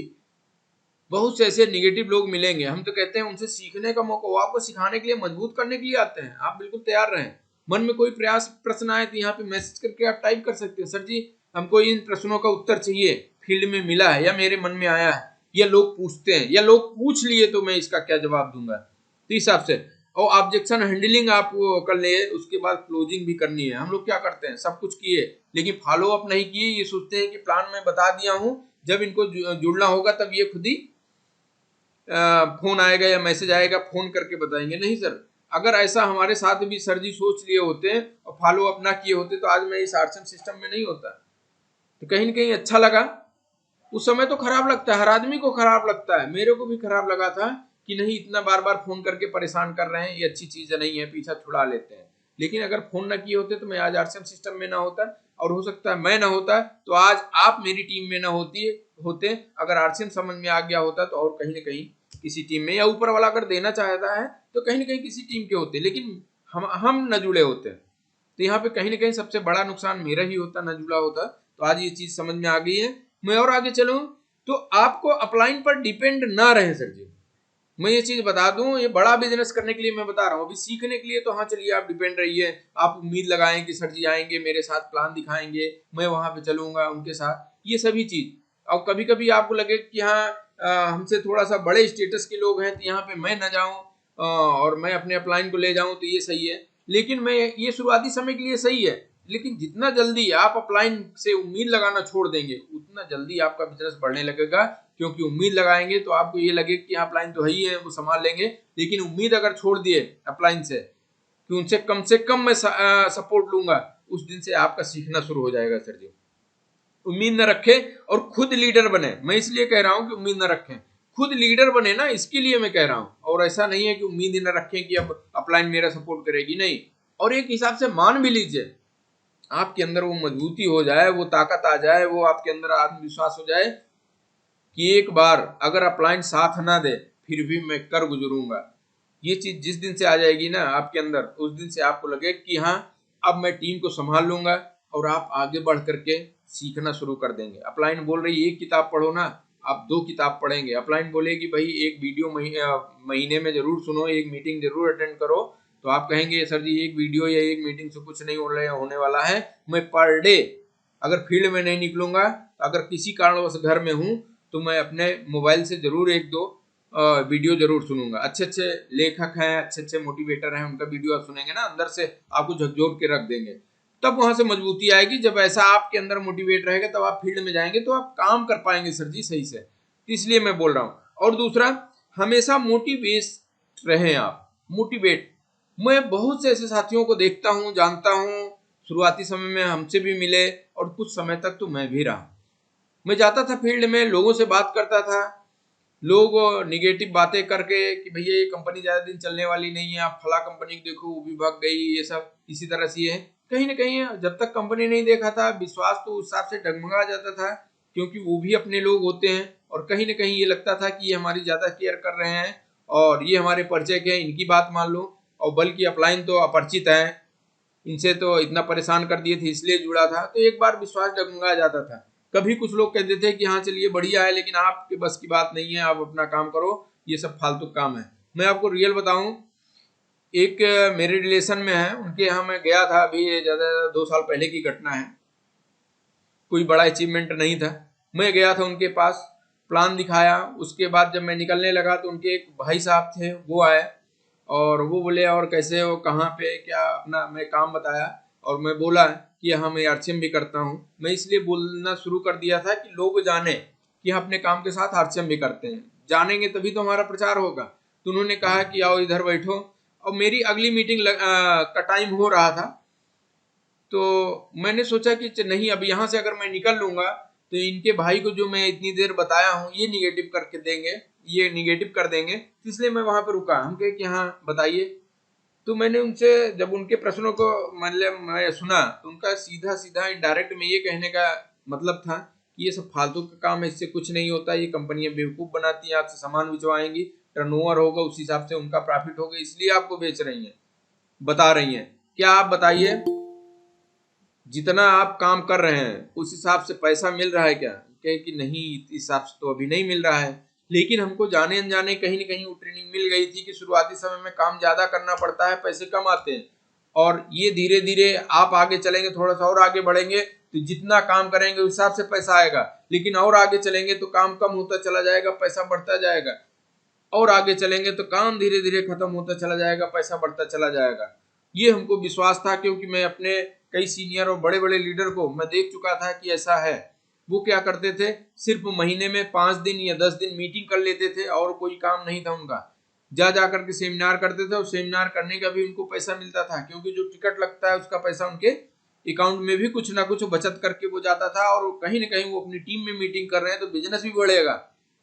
Speaker 1: बहुत से ऐसे निगेटिव लोग मिलेंगे, हम तो कहते हैं उनसे सीखने का मौका, वो आपको सिखाने के लिए, मजबूत करने के लिए आते हैं। आप बिल्कुल तैयार रहें। मन में कोई प्रयास प्रश्न आए तो यहाँ पे मैसेज करके आप टाइप कर सकते हैं, सर जी हमको इन प्रश्नों का उत्तर चाहिए, फील्ड में मिला है या मेरे मन में आया है, या लोग पूछते हैं या लोग पूछ लिए तो मैं इसका क्या जवाब दूंगा। तो इस हिसाब से, और ऑब्जेक्शन हैंडलिंग आप कर ले, उसके बाद क्लोजिंग भी करनी है। हम लोग क्या करते हैं, सब कुछ किए लेकिन फॉलो अप नहीं किए, ये सोचते हैं कि प्लान में बता दिया हूं, जब इनको जुड़ना होगा तब ये खुद ही फोन आएगा या मैसेज आएगा, फोन करके बताएंगे। नहीं सर, अगर ऐसा हमारे साथ भी सर जी सोच लिए होते और फॉलो अप ना किए होते तो आज मैं इस आरसीएम सिस्टम में नहीं होता। तो कहीं ना कहीं अच्छा लगा, उस समय तो खराब लगता है, हर आदमी को खराब लगता है, मेरे को भी खराब लगा था कि नहीं इतना बार बार फोन करके परेशान कर रहे हैं, ये अच्छी चीज नहीं है, पीछा छुड़ा लेते हैं। लेकिन अगर फोन ना किए होते तो मैं आज आरसीएम सिस्टम में ना होता, और हो सकता है मैं ना होता तो आज आप मेरी टीम में ना होते। अगर आरसीएम समझ में आ गया होता तो और कहीं ना कहीं किसी टीम में, या ऊपर वाला अगर देना चाहता है तो कहीं ना कहीं किसी टीम के होते, लेकिन हम न जुड़े होते। तो यहाँ पे कहीं ना कहीं सबसे बड़ा नुकसान मेरा ही होता, न जुड़ा होता। तो आज ये चीज समझ में आ गई है। मैं और आगे चलूं तो आपको अपलाइन पर डिपेंड ना रहे सर जी। मैं ये चीज बता दूं, ये बड़ा बिजनेस करने के लिए मैं बता रहा हूँ, अभी सीखने के लिए तो हाँ चलिए आप डिपेंड रहिए, आप उम्मीद लगाएं कि सर जी आएंगे मेरे साथ, प्लान दिखाएंगे, मैं वहां पे चलूंगा उनके साथ, ये सभी चीज। और कभी कभी आपको लगे कि हाँ हमसे थोड़ा सा बड़े स्टेटस के लोग हैं तो यहाँ पे मैं ना जाऊं और मैं अपने अपलाइन को ले जाऊं तो ये सही है। लेकिन मैं ये शुरुआती समय के लिए सही है, लेकिन जितना जल्दी आप अपलाइन से उम्मीद लगाना छोड़ देंगे उतना जल्दी आपका बिजनेस बढ़ने लगेगा। क्योंकि उम्मीद लगाएंगे तो आपको ये लगे कि अपलाइन तो है ही है, वो संभाल लेंगे। लेकिन उम्मीद अगर छोड़ दिए अपलाइन से कि उनसे कम मैं सपोर्ट लूंगा, उस दिन से आपका सीखना शुरू हो जाएगा सर जी। उम्मीद न रखें और खुद लीडर बने। मैं इसलिए कह रहा हूं कि उम्मीद न रखें, खुद लीडर बने ना, इसके लिए मैं कह रहा हूं। और ऐसा नहीं है कि उम्मीद न रखें कि अब अपलाइन मेरा सपोर्ट करेगी, नहीं। और एक हिसाब से मान भी लीजिए, आपके अंदर वो मजबूती हो जाए, वो ताकत आ जाए, वो आपके अंदर आत्मविश्वास हो जाए कि एक बार अगर अपलाइन साथ ना दे फिर भी मैं कर गुजरूंगा। ये चीज जिस दिन से आ जाएगी ना आपके अंदर, उस दिन से आपको लगे कि हाँ अब मैं टीम को संभाल लूंगा, और आप आगे बढ़ करके सीखना शुरू कर देंगे। अपलाइन बोल रही एक किताब पढ़ो ना, आप 2 किताब पढ़ेंगे। अपलाइन बोलेगी भाई एक वीडियो महीने में जरूर सुनो, एक मीटिंग जरूर अटेंड करो, तो आप कहेंगे सर जी एक वीडियो या एक मीटिंग से कुछ नहीं होने वाला है, मैं पर डे अगर फील्ड में नहीं निकलूंगा, अगर किसी कारणवश घर में हूं तो मैं अपने मोबाइल से जरूर 1-2 वीडियो जरूर सुनूंगा। अच्छे अच्छे लेखक हैं, अच्छे अच्छे मोटिवेटर हैं, उनका वीडियो आप सुनेंगे ना, अंदर से आपको झकझोर के रख देंगे। तब वहां से मजबूती आएगी। जब ऐसा आपके अंदर मोटिवेट रहेगा तब आप फील्ड में जाएंगे तो आप काम कर पाएंगे सर जी सही से। इसलिए मैं बोल रहा हूँ। और दूसरा, हमेशा मोटिवेट रहें आप, मोटिवेट। मैं बहुत से ऐसे साथियों को देखता हूँ, जानता हूँ, शुरुआती समय में हमसे भी मिले और कुछ समय तक तो मैं भी रहा। मैं जाता था फील्ड में, लोगों से बात करता था, लोग निगेटिव बातें करके कि भैया ये कंपनी ज्यादा दिन चलने वाली नहीं है, आप फला कंपनी को देखो वो भी भाग गई, ये सब इसी तरह से है। कहीं ना कहीं जब तक कंपनी नहीं देखा था, विश्वास तो उस हिसाब से डगमगा जाता था, क्योंकि वो भी अपने लोग होते हैं। और कहीं ना कहीं ये लगता था कि ये हमारी ज्यादा केयर कर रहे हैं और ये हमारे परिचय के हैं, इनकी बात मान लो। और बल्कि अपलाइन तो अपरिचित है, इनसे तो इतना परेशान कर दिए थे इसलिए जुड़ा था। तो एक बार विश्वास डगमगा जाता था। कभी कुछ लोग कहते थे कि हाँ चलिए बढ़िया है, लेकिन आपके बस की बात नहीं है, आप अपना काम करो, ये सब फालतू काम है। मैं आपको रियल बताऊं, एक मेरे रिलेशन में है, उनके यहाँ मैं गया था, अभी ज्यादा 2 साल पहले की घटना है, कोई बड़ा अचीवमेंट नहीं था। मैं गया था उनके पास, प्लान दिखाया। उसके बाद जब मैं निकलने लगा तो उनके एक भाई साहब थे, वो आए और वो बोले और कैसे हो, कहाँ पे, क्या, अपना मैं काम बताया। और मैं बोला कि हाँ मैं आरसीएम भी करता हूँ। मैं इसलिए बोलना शुरू कर दिया था कि लोग जाने कि हम अपने काम के साथ आरसीएम भी करते हैं, जानेंगे तभी तो हमारा प्रचार होगा। तो उन्होंने कहा कि आओ इधर बैठो। और मेरी अगली मीटिंग का टाइम हो रहा था, तो मैंने सोचा कि नहीं, अब यहाँ से अगर मैं निकल लूंगा तो इनके भाई को जो मैं इतनी देर बताया हूँ ये निगेटिव करके देंगे, ये निगेटिव कर देंगे। तो इसलिए मैं वहां पर रुका। हम कहे कि हाँ बताइए। तो मैंने उनसे जब उनके प्रश्नों को मतलब मैं सुना तो उनका सीधा सीधा इनडायरेक्ट में ये कहने का मतलब था कि ये सब फालतू का काम है, इससे कुछ नहीं होता, ये कंपनियां बेवकूफ बनाती हैं, आपसे सामान भिजवाएंगी, टर्नओवर होगा उस हिसाब से उनका प्रॉफिट होगा, इसलिए आपको बेच रही हैं, बता रही हैं। क्या आप बताइए, जितना आप काम कर रहे हैं उस हिसाब से पैसा मिल रहा है क्या? कहे कि नहीं, इस हिसाब से तो अभी नहीं मिल रहा है। लेकिन हमको जाने अनजाने कहीं ना कहीं वो ट्रेनिंग मिल गई थी कि शुरुआती समय में काम ज्यादा करना पड़ता है, पैसे कम आते हैं। और ये धीरे धीरे आप आगे चलेंगे, थोड़ा सा और आगे बढ़ेंगे तो जितना काम करेंगे उस हिसाब से पैसा आएगा। लेकिन और आगे चलेंगे तो काम कम होता चला जाएगा, पैसा बढ़ता जाएगा। और आगे चलेंगे तो काम धीरे धीरे खत्म होता चला जाएगा, पैसा बढ़ता चला जाएगा। ये हमको विश्वास था, क्योंकि मैं अपने कई सीनियर और बड़े बड़े लीडर को मैं देख चुका था कि ऐसा है। वो क्या करते थे, सिर्फ महीने में 5 दिन या 10 दिन मीटिंग कर लेते थे और कोई काम नहीं था उनका। जा जा करके सेमिनार करते थे और सेमिनार करने का भी उनको पैसा मिलता था, क्योंकि जो टिकट लगता है उसका पैसा उनके अकाउंट में भी कुछ ना कुछ बचत करके वो जाता था। और कहीं ना कहीं वो अपनी टीम में मीटिंग कर रहे हैं तो बिजनेस भी बढ़ेगा,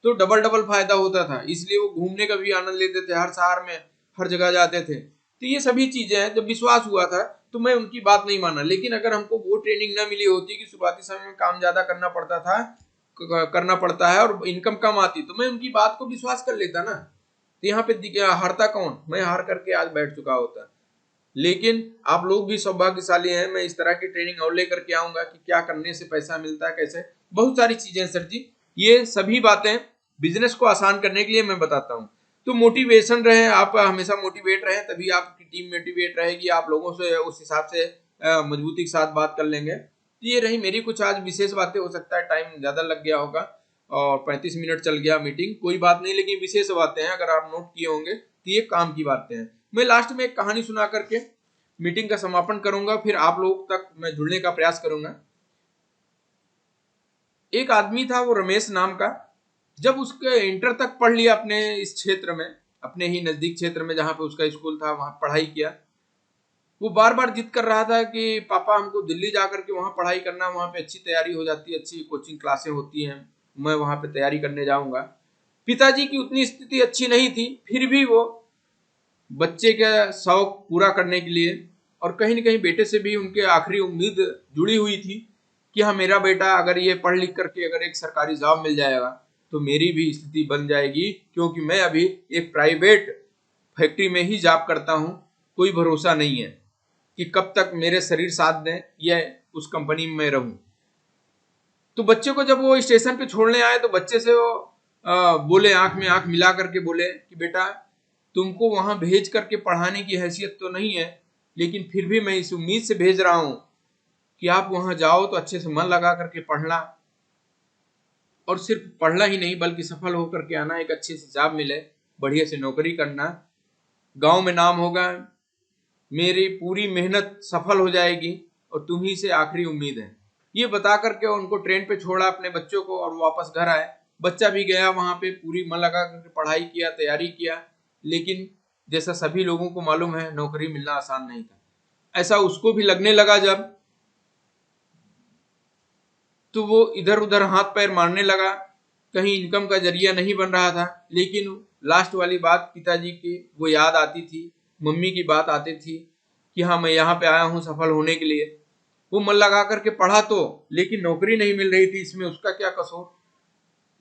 Speaker 1: तो डबल डबल फायदा होता था। इसलिए वो घूमने का भी आनंद लेते थे, हर शहर में हर जगह जाते थे। तो ये सभी चीजें हैं। जब विश्वास हुआ था तो मैं उनकी बात नहीं माना। लेकिन अगर हमको वो ट्रेनिंग ना मिली होती कि शुरुआती समय में काम ज्यादा करना पड़ता था, करना पड़ता है और इनकम कम आती, तो मैं उनकी बात को विश्वास कर लेता ना। तो यहाँ पे हारता कौन? मैं हार करके आज बैठ चुका होता। लेकिन आप लोग भी सौभाग्यशाली हैं, मैं इस तरह की ट्रेनिंग और लेकर के आऊंगा कि क्या करने से पैसा मिलता है, कैसे, बहुत सारी चीजें सर जी। ये सभी बातें बिजनेस को आसान करने के लिए मैं बताता हूँ। तो मोटिवेशन रहे, आप हमेशा मोटिवेट रहे, तभी आपकी टीम मोटिवेट रहेगी, आप लोगों से उस हिसाब से मजबूती के साथ बात कर लेंगे। तो ये रही मेरी कुछ आज विशेष बातें। हो सकता है टाइम ज्यादा लग गया होगा और 35 मिनट चल गया मीटिंग, कोई बात नहीं, लेकिन विशेष बातें हैं, अगर आप नोट किए होंगे तो ये काम की बातें हैं। मैं लास्ट में एक कहानी सुना करके मीटिंग का समापन करूंगा, फिर आप लोग तक मैं जुड़ने का प्रयास करूंगा। एक आदमी था, वो रमेश नाम का। जब उसके इंटर तक पढ़ लिया अपने इस क्षेत्र में, अपने ही नजदीक क्षेत्र में जहां पे उसका स्कूल था, वहां पढ़ाई किया। वो बार बार जिद कर रहा था कि पापा हमको दिल्ली जाकर के वहां पढ़ाई करना, वहां पे अच्छी तैयारी हो जाती है, अच्छी कोचिंग क्लासें होती हैं, मैं वहां पे तैयारी करने जाऊंगा। पिताजी की उतनी स्थिति अच्छी नहीं थी, फिर भी वो बच्चे का शौक पूरा करने के लिए, और कहीं ना कहीं बेटे से भी उनके आखिरी उम्मीद जुड़ी हुई थी कि हाँ मेरा बेटा अगर ये पढ़ लिख करके अगर एक सरकारी जॉब मिल जाएगा तो मेरी भी स्थिति बन जाएगी, क्योंकि मैं अभी एक प्राइवेट फैक्ट्री में ही जॉब करता हूँ, कोई भरोसा नहीं है कि कब तक मेरे शरीर साथ दें या उस कंपनी में मैं रहूं। तो बच्चे को जब वो स्टेशन पे छोड़ने आए तो बच्चे से वो बोले, आंख में आंख मिला करके बोले कि बेटा तुमको वहां भेज करके पढ़ाने की हैसियत तो नहीं है, लेकिन फिर भी मैं इस उम्मीद से भेज रहा हूं कि आप वहां जाओ तो अच्छे से मन लगा करके पढ़ना। और सिर्फ पढ़ना ही नहीं बल्कि सफल होकर के आना, एक अच्छे से जॉब मिले, बढ़िया से नौकरी करना, गांव में नाम होगा, मेरी पूरी मेहनत सफल हो जाएगी और तुम्ही से आखिरी उम्मीद है। ये बता करके उनको ट्रेन पे छोड़ा अपने बच्चों को और वापस घर आए। बच्चा भी गया वहां पे, पूरी मन लगा करके पढ़ाई किया, तैयारी किया, लेकिन जैसा सभी लोगों को मालूम है नौकरी मिलना आसान नहीं था। ऐसा उसको भी लगने लगा जब, तो वो इधर उधर हाथ पैर मारने लगा, कहीं इनकम का जरिया नहीं बन रहा था। लेकिन लास्ट वाली बात पिताजी की वो याद आती थी, मम्मी की बात आती थी कि हाँ मैं यहाँ पे आया हूँ सफल होने के लिए। वो मन लगा करके पढ़ा तो, लेकिन नौकरी नहीं मिल रही थी, इसमें उसका क्या कसूर।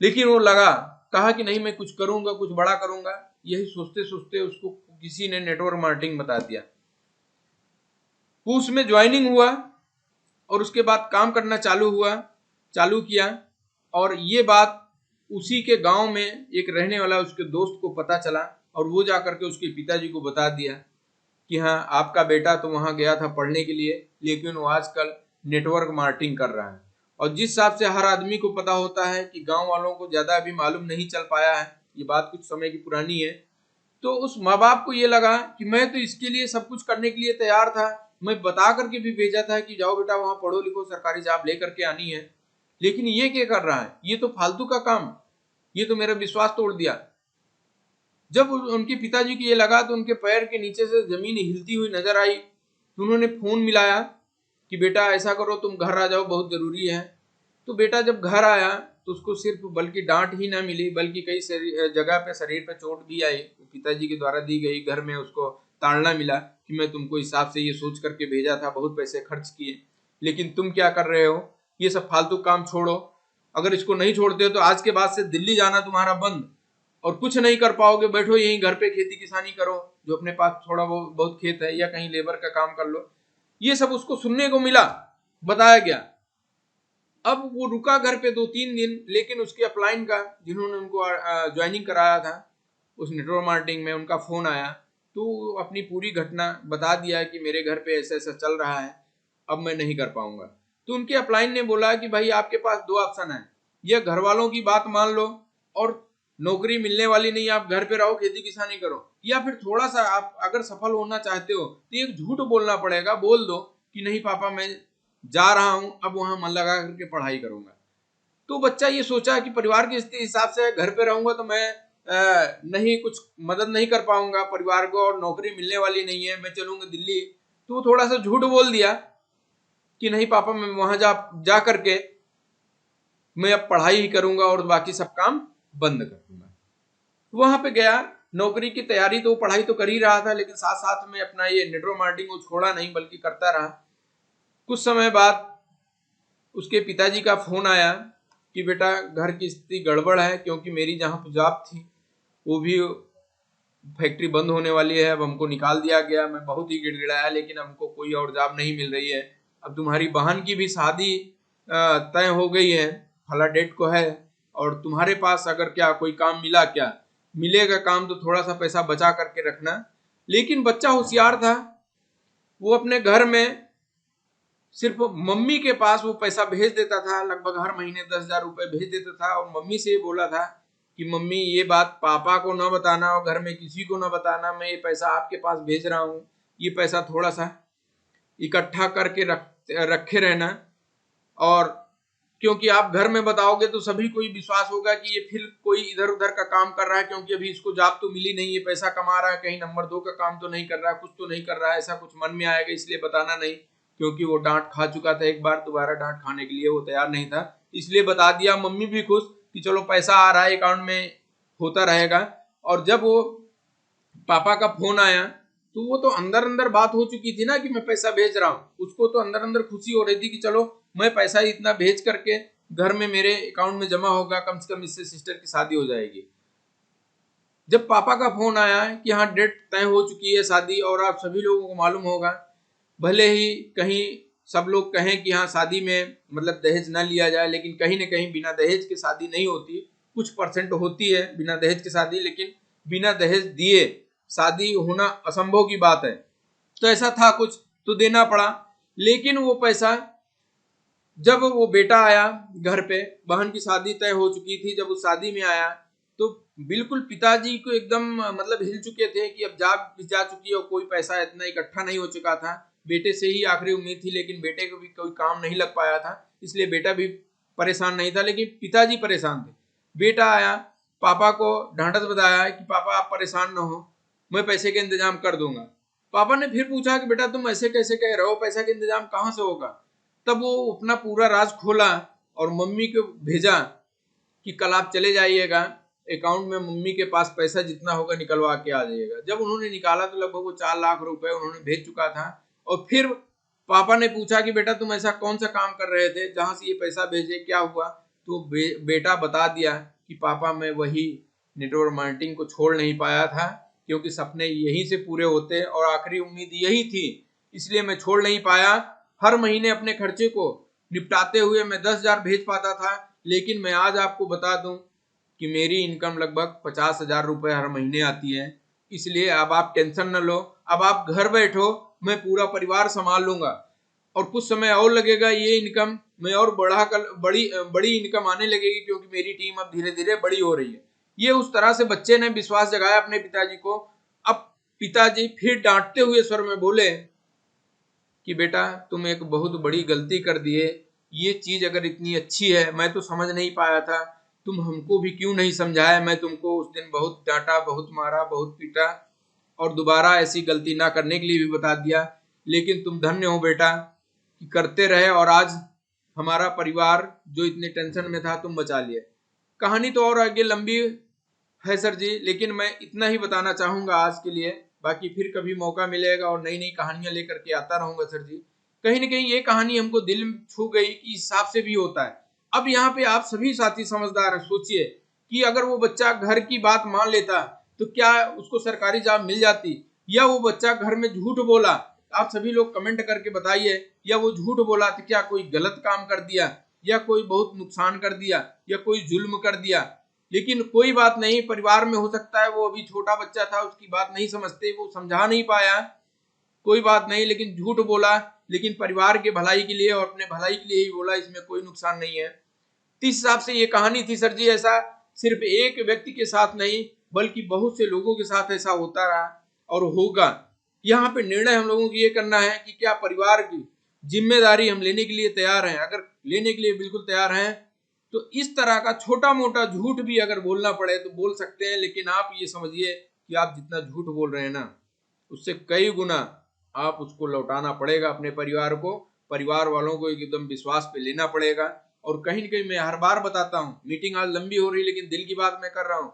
Speaker 1: लेकिन वो लगा, कहा कि नहीं मैं कुछ करूंगा, कुछ बड़ा करूंगा। यही सोचते सोचते उसको किसी ने नेटवर्क मार्केटिंग बता दिया। वो उसमें ज्वाइनिंग हुआ और उसके बाद काम करना चालू किया। और ये बात उसी के गांव में एक रहने वाला उसके दोस्त को पता चला और वो जाकर के उसके पिताजी को बता दिया कि हाँ आपका बेटा तो वहां गया था पढ़ने के लिए, लेकिन वो आजकल नेटवर्क मार्केटिंग कर रहा है। और जिस हिसाब से हर आदमी को पता होता है कि गांव वालों को ज्यादा अभी मालूम नहीं चल पाया है, ये बात कुछ समय की पुरानी है, तो उस माँ बाप को ये लगा कि मैं तो इसके लिए सब कुछ करने के लिए तैयार था, मैं बता करके भी भेजा था कि जाओ बेटा वहां पढ़ो लिखो, सरकारी जॉब लेकर के आनी है, लेकिन ये क्या कर रहा है, ये तो फालतू का काम, ये तो मेरा विश्वास तोड़ दिया। जब उनके पिताजी को ये लगा तो उनके पैर के नीचे से जमीन हिलती हुई नजर आई, तो उन्होंने फोन मिलाया कि बेटा ऐसा करो तुम घर आ जाओ, बहुत जरूरी है। तो बेटा जब घर आया तो उसको सिर्फ बल्कि डांट ही ना मिली बल्कि कई जगह पे शरीर पे चोट भी आई, पिताजी के द्वारा दी गई। घर में उसको ताड़ना मिला कि मैं तुमको हिसाब से ये सोच करके भेजा था, बहुत पैसे खर्च किए, लेकिन तुम क्या कर रहे हो, ये सब फालतू काम छोड़ो, अगर इसको नहीं छोड़ते हो तो आज के बाद से दिल्ली जाना तुम्हारा बंद और कुछ नहीं कर पाओगे, बैठो यहीं घर पे खेती किसानी करो, जो अपने पास थोड़ा बहुत खेत है, या कहीं लेबर का काम कर लो। ये सब उसको सुनने को मिला, बताया गया। अब वो रुका घर पे 2-3 दिन, लेकिन उसके अपलाइन का, जिन्होंने उनको ज्वाइनिंग कराया था उस नेटवर्क मार्केटिंग में, उनका फोन आया तो अपनी पूरी घटना बता दिया कि मेरे घर पे ऐसा ऐसा चल रहा है, अब मैं नहीं कर पाऊंगा। तो उनके अपलाइन ने बोला कि भाई आपके पास 2 ऑप्शन है, या घर वालों की बात मान लो और नौकरी मिलने वाली नहीं, आप घर पे रहो खेती किसानी करो, या फिर थोड़ा सा आप अगर सफल होना चाहते हो तो एक झूठ बोलना पड़ेगा, बोल दो कि नहीं पापा मैं जा रहा हूं, अब वहां मन लगा करके पढ़ाई करूंगा। तो बच्चा ये सोचा कि परिवार के हिसाब से घर पे रहूंगा तो मैं नहीं कुछ मदद नहीं कर पाऊंगा परिवार को, और नौकरी मिलने वाली नहीं है, मैं चलूंगा दिल्ली। तो वो थोड़ा सा झूठ बोल दिया कि नहीं पापा मैं वहां जा करके मैं अब पढ़ाई ही करूंगा और बाकी सब काम बंद कर दूंगा। वहां पे गया, नौकरी की तैयारी तो पढ़ाई तो कर ही रहा था, लेकिन साथ साथ में अपना ये नेटवर्क मार्केटिंग को छोड़ा नहीं बल्कि करता रहा। कुछ समय बाद उसके पिताजी का फोन आया कि बेटा घर की स्थिति गड़बड़ है, क्योंकि मेरी जहाँ पे जॉब थी वो भी फैक्ट्री बंद होने वाली है, अब हमको निकाल दिया गया, मैं बहुत ही गिड़गिड़ाया, लेकिन हमको कोई और जॉब नहीं मिल रही है। अब तुम्हारी बहन की भी शादी तय हो गई है, फला डेट को है, और तुम्हारे पास अगर क्या कोई काम मिला, क्या मिलेगा काम तो थोड़ा सा पैसा बचा करके रखना। लेकिन बच्चा होशियार था, वो अपने घर में सिर्फ मम्मी के पास वो पैसा भेज देता था, लगभग हर महीने 10,000 रुपए भेज देता था, और मम्मी से बोला था कि मम्मी ये बात पापा को न बताना और घर में किसी को न बताना, मैं ये पैसा आपके पास भेज रहा हूँ, ये पैसा थोड़ा सा इकट्ठा करके रखे रहना, और क्योंकि आप घर में बताओगे तो सभी को विश्वास होगा कि ये फिर कोई इधर उधर का काम कर रहा है, क्योंकि अभी इसको जॉब तो मिली नहीं, ये पैसा कमा रहा है, कहीं नंबर 2 का काम तो नहीं कर रहा है, कुछ तो नहीं कर रहा है, ऐसा कुछ मन में आएगा, इसलिए बताना नहीं। क्योंकि वो डांट खा चुका था एक बार, दोबारा डांट खाने के लिए वो तैयार नहीं था, इसलिए बता दिया। मम्मी भी खुश कि चलो पैसा आ रहा है अकाउंट में, होता रहेगा। और जब वो पापा का फोन आया तो वो तो अंदर अंदर बात हो चुकी थी ना कि मैं पैसा भेज रहा हूँ, उसको तो अंदर अंदर खुशी हो रही थी कि चलो मैं पैसा इतना भेज करके घर में मेरे अकाउंट में जमा होगा, कम से कम इससे सिस्टर की शादी हो जाएगी। जब पापा का फोन आया कि हाँ डेट तय हो चुकी है शादी, और आप सभी लोगों को मालूम होगा, भले ही कहीं सब लोग कहें कि हाँ शादी में मतलब दहेज ना लिया जाए, लेकिन कहीं ना कहीं बिना दहेज के शादी नहीं होती, कुछ परसेंट होती है बिना दहेज की शादी, लेकिन बिना दहेज दिए शादी होना असंभव की बात है। तो ऐसा था कुछ, तो देना पड़ा। लेकिन वो पैसा जब वो बेटा आया घर पे, बहन की शादी तय हो चुकी थी, जब उस शादी में आया तो बिल्कुल पिताजी को एकदम मतलब हिल चुके थे कि अब जा चुकी है और कोई पैसा इतना इकट्ठा नहीं हो चुका था। बेटे से ही आखिरी उम्मीद थी, लेकिन बेटे को भी कोई काम नहीं लग पाया था, इसलिए बेटा भी परेशान नहीं था, लेकिन पिताजी परेशान थे। बेटा आया, पापा को ढांढस बधाया कि पापा आप परेशान न हो, मैं पैसे का इंतजाम कर दूंगा। पापा ने फिर पूछा कि बेटा तुम ऐसे कैसे कह रहे हो, पैसा का इंतजाम कहाँ से होगा। तब वो अपना पूरा राज खोला और मम्मी को भेजा कि कल आप चले जाइएगा, अकाउंट में मम्मी के पास पैसा जितना होगा निकलवा के आ जाइएगा। जब उन्होंने निकाला तो लगभग वो 4 लाख रुपए उन्होंने भेज चुका था। और फिर पापा ने पूछा कि बेटा तुम ऐसा कौन सा काम कर रहे थे जहां से ये पैसा भेजे, क्या हुआ। तो बेटा बता दिया कि पापा मैं वही नेटवर्क मार्केटिंग को छोड़ नहीं पाया था, क्योंकि सपने यहीं से पूरे होते और आखिरी उम्मीद यही थी, इसलिए मैं छोड़ नहीं पाया। हर महीने अपने खर्चे को निपटाते हुए मैं 10,000 भेज पाता था, लेकिन मैं आज आपको बता दूं कि मेरी इनकम लगभग 50,000 रुपए हर महीने आती है। इसलिए अब आप टेंशन न लो, अब आप घर बैठो, मैं पूरा परिवार संभाल लूंगा और कुछ समय और लगेगा, ये इनकम मैं और बढ़ा कर बड़ी बड़ी इनकम आने लगेगी, क्योंकि मेरी टीम अब धीरे धीरे बड़ी हो रही है। ये उस तरह से बच्चे ने विश्वास जगाया अपने पिताजी को। अब पिताजी फिर डांटते हुए स्वर में बोले कि बेटा तुम एक बहुत बड़ी गलती कर दिए, ये चीज अगर इतनी अच्छी है मैं तो समझ नहीं पाया था, तुम हमको भी क्यों नहीं समझाया। मैं तुमको उस दिन बहुत डांटा, बहुत मारा, बहुत पीटा और दोबारा ऐसी गलती ना करने के लिए भी बता दिया, लेकिन तुम धन्य हो बेटा कि करते रहे और आज हमारा परिवार जो इतने टेंशन में था तुम बचा लिए। कहानी तो और आगे लंबी है सर जी, लेकिन मैं इतना ही बताना चाहूंगा आज के लिए। बाकी फिर कभी मौका मिलेगा और नई नई कहानियां लेकर के आता रहूंगा सर जी। कहीं ना कहीं ये कहानी हमको दिल में छू गई कि इस हिसाब से भी होता है। अब यहाँ पे आप सभी साथी समझदार हैं, सोचिए कि अगर वो बच्चा घर की बात मान लेता तो क्या उसको सरकारी जॉब मिल जाती, या वो बच्चा घर में झूठ बोला, आप सभी लोग कमेंट करके बताइए, या वो झूठ बोला तो क्या कोई गलत काम कर दिया, या कोई बहुत नुकसान कर दिया, या कोई जुल्म कर दिया। लेकिन कोई बात नहीं, परिवार में हो सकता है वो अभी छोटा बच्चा था, उसकी बात नहीं समझते, वो समझा नहीं पाया, कोई बात नहीं, लेकिन झूठ बोला, लेकिन परिवार के भलाई के लिए और अपने भलाई के लिए ही बोला, इसमें कोई नुकसान नहीं है। तो इस हिसाब से ये कहानी थी सर जी। ऐसा सिर्फ एक व्यक्ति के साथ नहीं बल्कि बहुत से लोगों के साथ ऐसा होता रहा और होगा। यहाँ पे निर्णय हम लोगों को ये करना है कि क्या परिवार की जिम्मेदारी हम लेने के लिए तैयार हैं। अगर लेने के लिए बिल्कुल तैयार हैं तो इस तरह का छोटा मोटा झूठ भी अगर बोलना पड़े तो बोल सकते हैं, लेकिन आप ये समझिए कि आप जितना झूठ बोल रहे हैं ना, उससे कई गुना आप उसको लौटाना पड़ेगा अपने परिवार को, परिवार वालों को एकदम विश्वास पे लेना पड़ेगा। और कहीं न कहीं मैं हर बार बताता हूँ, मीटिंग आज लंबी हो रही लेकिन दिल की बात मैं कर रहा हूँ।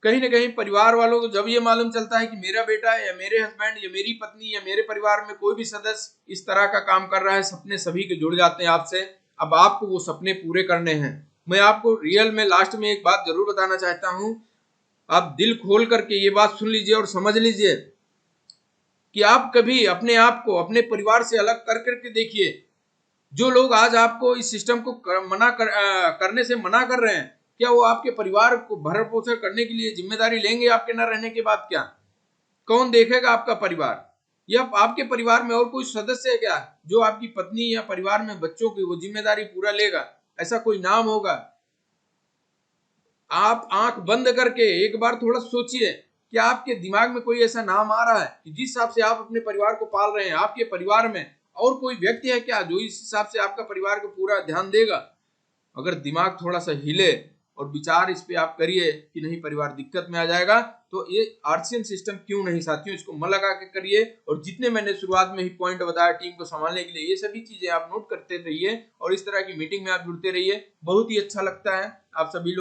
Speaker 1: कहीं ना कहीं परिवार वालों को जब ये मालूम चलता है कि मेरा बेटा या मेरे हस्बैंड या मेरी पत्नी या मेरे परिवार में कोई भी सदस्य इस तरह का काम कर रहा है, सपने सभी के जुड़ जाते हैं आपसे। अब आपको वो सपने पूरे करने हैं। मैं आपको रियल में लास्ट में एक बात जरूर बताना चाहता हूँ, आप दिल खोल करके ये बात सुन लीजिए और समझ लीजिए कि आप कभी अपने आप को अपने परिवार से अलग कर करके देखिए। जो लोग आज आपको इस सिस्टम को करने से मना कर रहे हैं, क्या वो आपके परिवार को भरण पोषण करने के लिए जिम्मेदारी लेंगे आपके न रहने के बाद? क्या कौन देखेगा आपका परिवार? या आपके परिवार में और कोई सदस्य है क्या जो आपकी पत्नी या परिवार में बच्चों की वो जिम्मेदारी पूरा लेगा? ऐसा कोई नाम होगा? आप आंख बंद करके एक बार थोड़ा सोचिए, क्या आपके दिमाग में कोई ऐसा नाम आ रहा है कि जिस हिसाब से आप अपने परिवार को पाल रहे हैं, आपके परिवार में और कोई व्यक्ति है क्या जो इस हिसाब से आपका परिवार को पूरा ध्यान देगा? अगर दिमाग थोड़ा सा हिले और विचार इस पे आप करिए कि नहीं परिवार दिक्कत में आ जाएगा, तो ये आरसीएम सिस्टम क्यों नहीं साथियों, इसको मन लगा के करिए। और जितने मैंने शुरुआत में ही पॉइंट बताया टीम को संभालने के लिए, ये सभी चीजें आप नोट करते रहिए और इस तरह की मीटिंग में आप जुड़ते रहिए। बहुत ही अच्छा लगता है आप सभी लोग